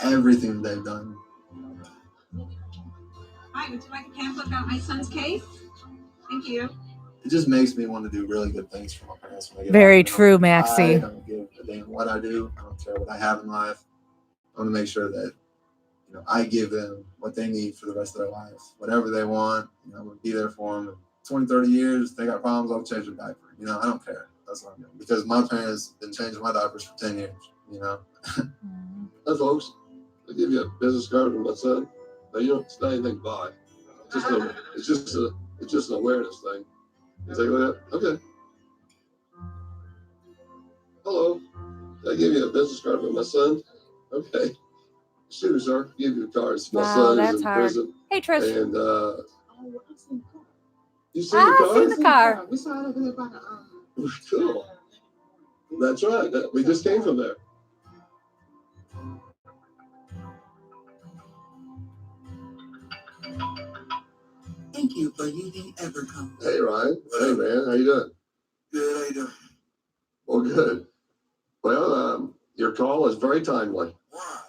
everything they've done. Hi, would you like a pamphlet about my son's case? Thank you. It just makes me want to do really good things for my parents when I get Very out. true, Maxie. I don't give a damn what I do. I don't care what I have in life. I want to make sure that I give them what they need for the rest of their life. Whatever they want, I'm going to be there for them. In 20, 30 years, they got problems, I'll change their diaper. I don't care. That's what I'm doing. Because my parents have been changing my diapers for 10 years, Hi, folks. I give you a business card from my son. Now, you don't, it's not anything to buy. It's just an awareness thing. You take that? Okay. Hello. Did I give you a business card from my son? Okay. Excuse me, sir. Give you a card. My Wow, son that's is in hard. prison. Hey Trish. And you see the car? We saw it over there by the Cool. That's right. We just came from there. Thank you for using Evercom. Hey, Ryan. Hey, man. How you doing? Good, how you doing? Well, good. Well, your call is very timely. Why?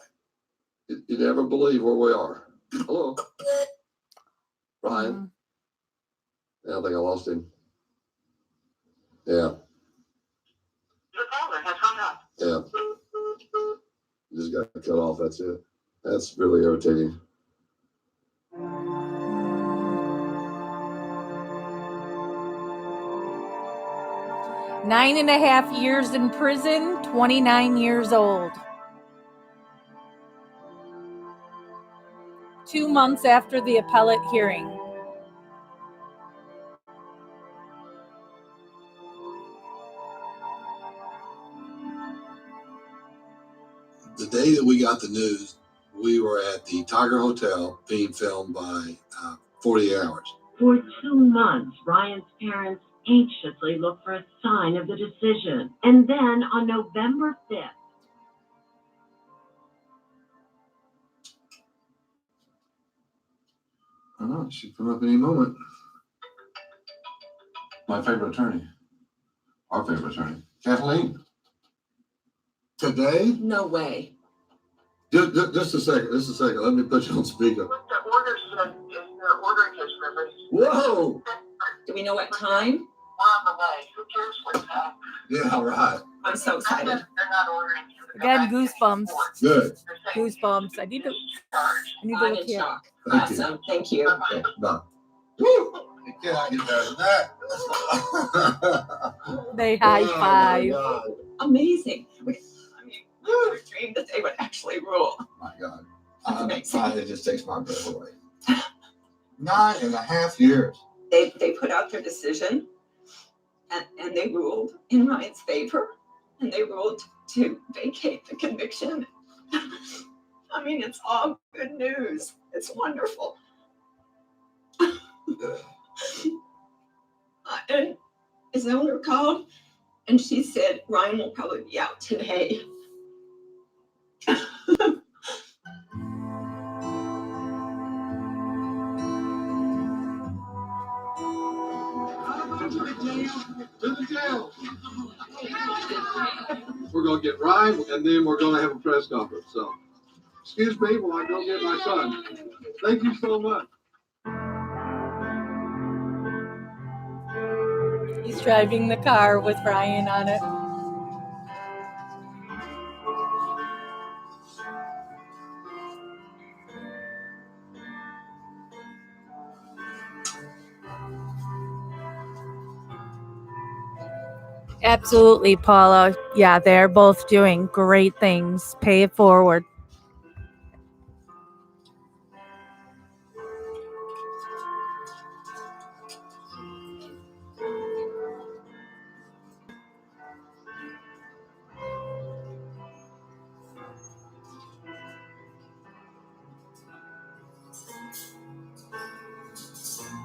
You never believe where we are. Hello. Ryan. Yeah, I think I lost him. Yeah. Your caller has hung up. Yeah. Just got cut off. That's it. That's really irritating. 9.5 years in prison, 29 years old. 2 months after the appellate hearing. The day that we got the news, we were at the Tiger Hotel being filmed by 48 Hours. For 2 months, Ryan's parents anxiously looked for a sign of the decision. And then on November 5th, I don't know. She'd come up any moment. My favorite attorney. Our favorite attorney. Kathleen. Today? No way. Just a second. Just a second. Let me put you on speaker. The orders in your ordering history. Whoa! Do we know what time? We're on the way. Who cares what time? Yeah, right. I'm so excited. They're not ordering you. Again, goosebumps. Good. Goosebumps. I need to I'm look in here. shock. Thank you. Awesome. Thank you. Okay, done. Woo! You cannot get better than that. They high Oh, five. my God. Amazing. I never dreamed that they would actually rule. My God. That's amazing. It just takes my breath away. 9.5 years. They put out their decision and they ruled in Ryan's favor and they ruled to vacate the conviction. I mean, it's all good news. It's wonderful. And his owner called and she said, Ryan will probably be out today. To the jail. We're going to get Ryan, and then we're going to have a press conference. So, excuse me while I go get my son. Thank you so much. He's driving the car with Ryan on it. Absolutely, Paula. Yeah, they're both doing great things. Pay it forward.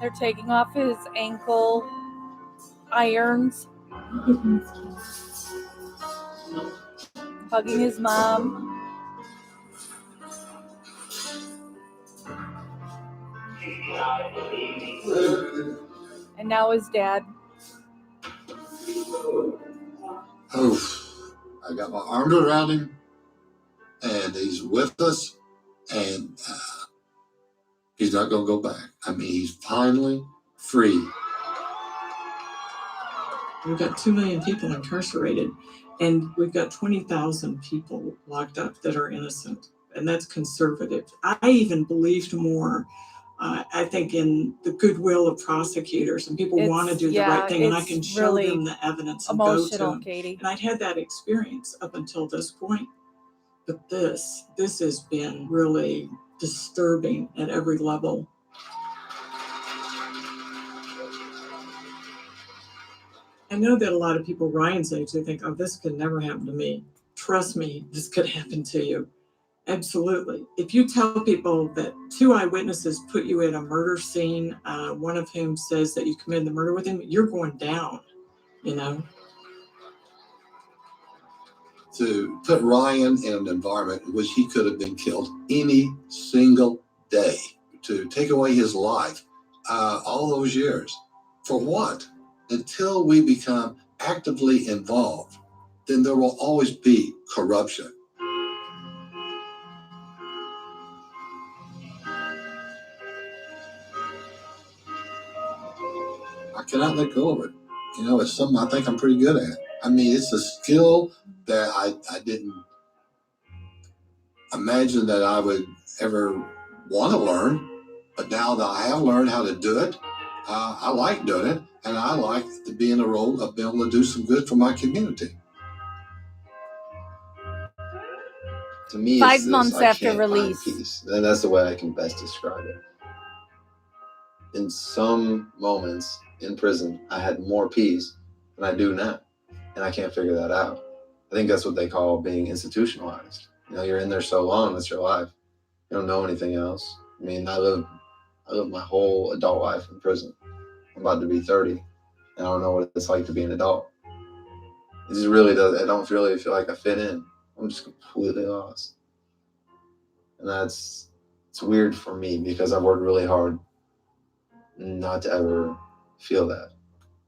They're taking off his ankle irons. Hugging his mom. And now his dad. Oh, I got my arms around him, and he's with us, and he's not going to go back. I mean, he's finally free. We've got 2 million people incarcerated, and we've got 20,000 people locked up that are innocent, and that's conservative. I even believed more, I think, in the goodwill of prosecutors, and people want to do the right thing, and I can show really them the evidence and go to emotional, them. Katie. And I'd had that experience up until this point, but this has been really disturbing at every level. I know that a lot of people Ryan's age, they think, oh, this could never happen to me. Trust me, this could happen to you. Absolutely. If you tell people that 2 eyewitnesses put you at a murder scene, one of whom says that you committed the murder with him, you're going down, you know? To put Ryan in an environment in which he could have been killed any single day, to take away his life all those years. For what? Until we become actively involved, then there will always be corruption. I cannot let go of it. You know, it's something I think I'm pretty good at. I mean, it's a skill that I didn't imagine that I would ever want to learn, but now that I have learned how to do it, I like doing it, and I like to be in the role of being able to do some good for my community. To me, 5 it's this, months I after can't find release. peace. And that's the way I can best describe it. In some moments in prison, I had more peace than I do now, and I can't figure that out. I think that's what they call being institutionalized. You know, you're in there so long, that's your life. You don't know anything else. I mean, I lived my whole adult life in prison. I'm about to be 30, and I don't know what it's like to be an adult. It just really does. I don't really feel like I fit in. I'm just completely lost. And it's weird for me because I've worked really hard not to ever feel that,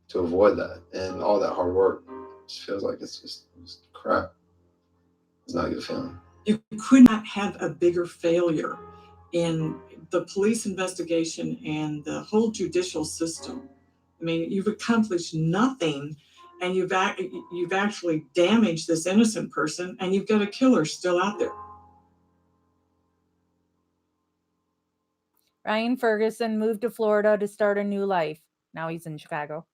to avoid that. And all that hard work just feels like it's just crap. It's not a good feeling. You could not have a bigger failure in the police investigation and the whole judicial system. I mean, you've accomplished nothing, and you've actually damaged this innocent person, and you've got a killer still out there. Ryan Ferguson moved to Florida to start a new life. Now he's in Chicago.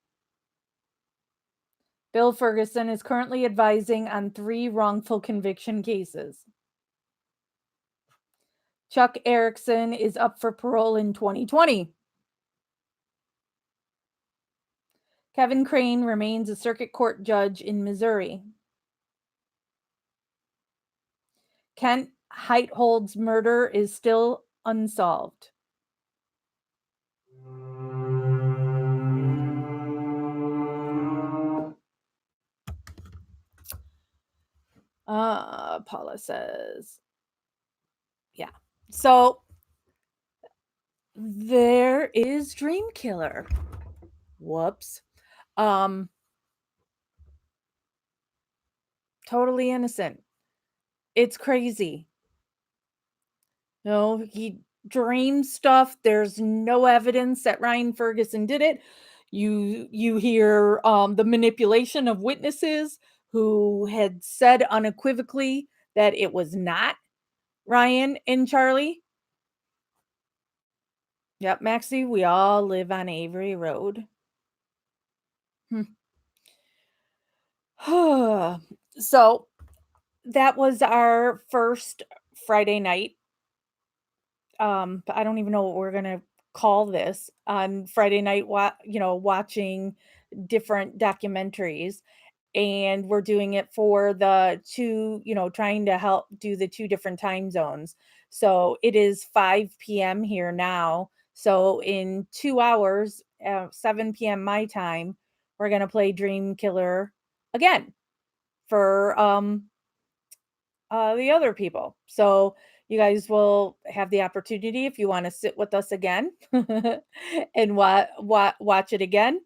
Bill Ferguson is currently advising on 3 wrongful conviction cases. Chuck Erickson is up for parole in 2020. Kevin Crane remains a circuit court judge in Missouri. Kent Heithold's murder is still unsolved. Paula says, yeah. So there is Dream Killer. Whoops. Totally innocent. It's crazy. No, he dreams stuff. There's no evidence that Ryan Ferguson did it. You hear the manipulation of witnesses who had said unequivocally that it was not Ryan and Charlie. Yep, Maxie, we all live on Avery Road. So that was our first Friday night. I don't even know what we're gonna call this on Friday night. Watching different documentaries, and we're doing it for the 2. Trying to help do the 2 different time zones. So it is 5 p.m. here now. So in 2 hours, 7 p.m. my time, we're gonna play Dream Killer again for the other people. So you guys will have the opportunity, if you want to sit with us again and watch it again.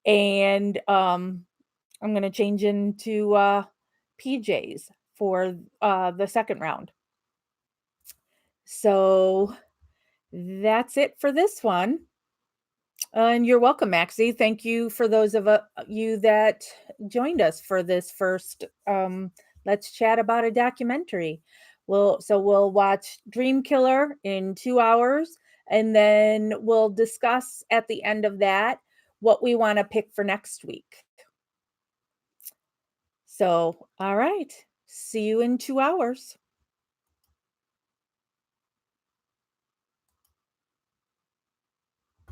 And I'm going to change into PJs for the second round. So that's it for this one. And you're welcome, Maxie. Thank you for those of you that joined us for this first Let's Chat About a Documentary. We'll watch Dream Killer in 2 hours, and then we'll discuss at the end of that what we want to pick for next week. So, all right. See you in 2 hours.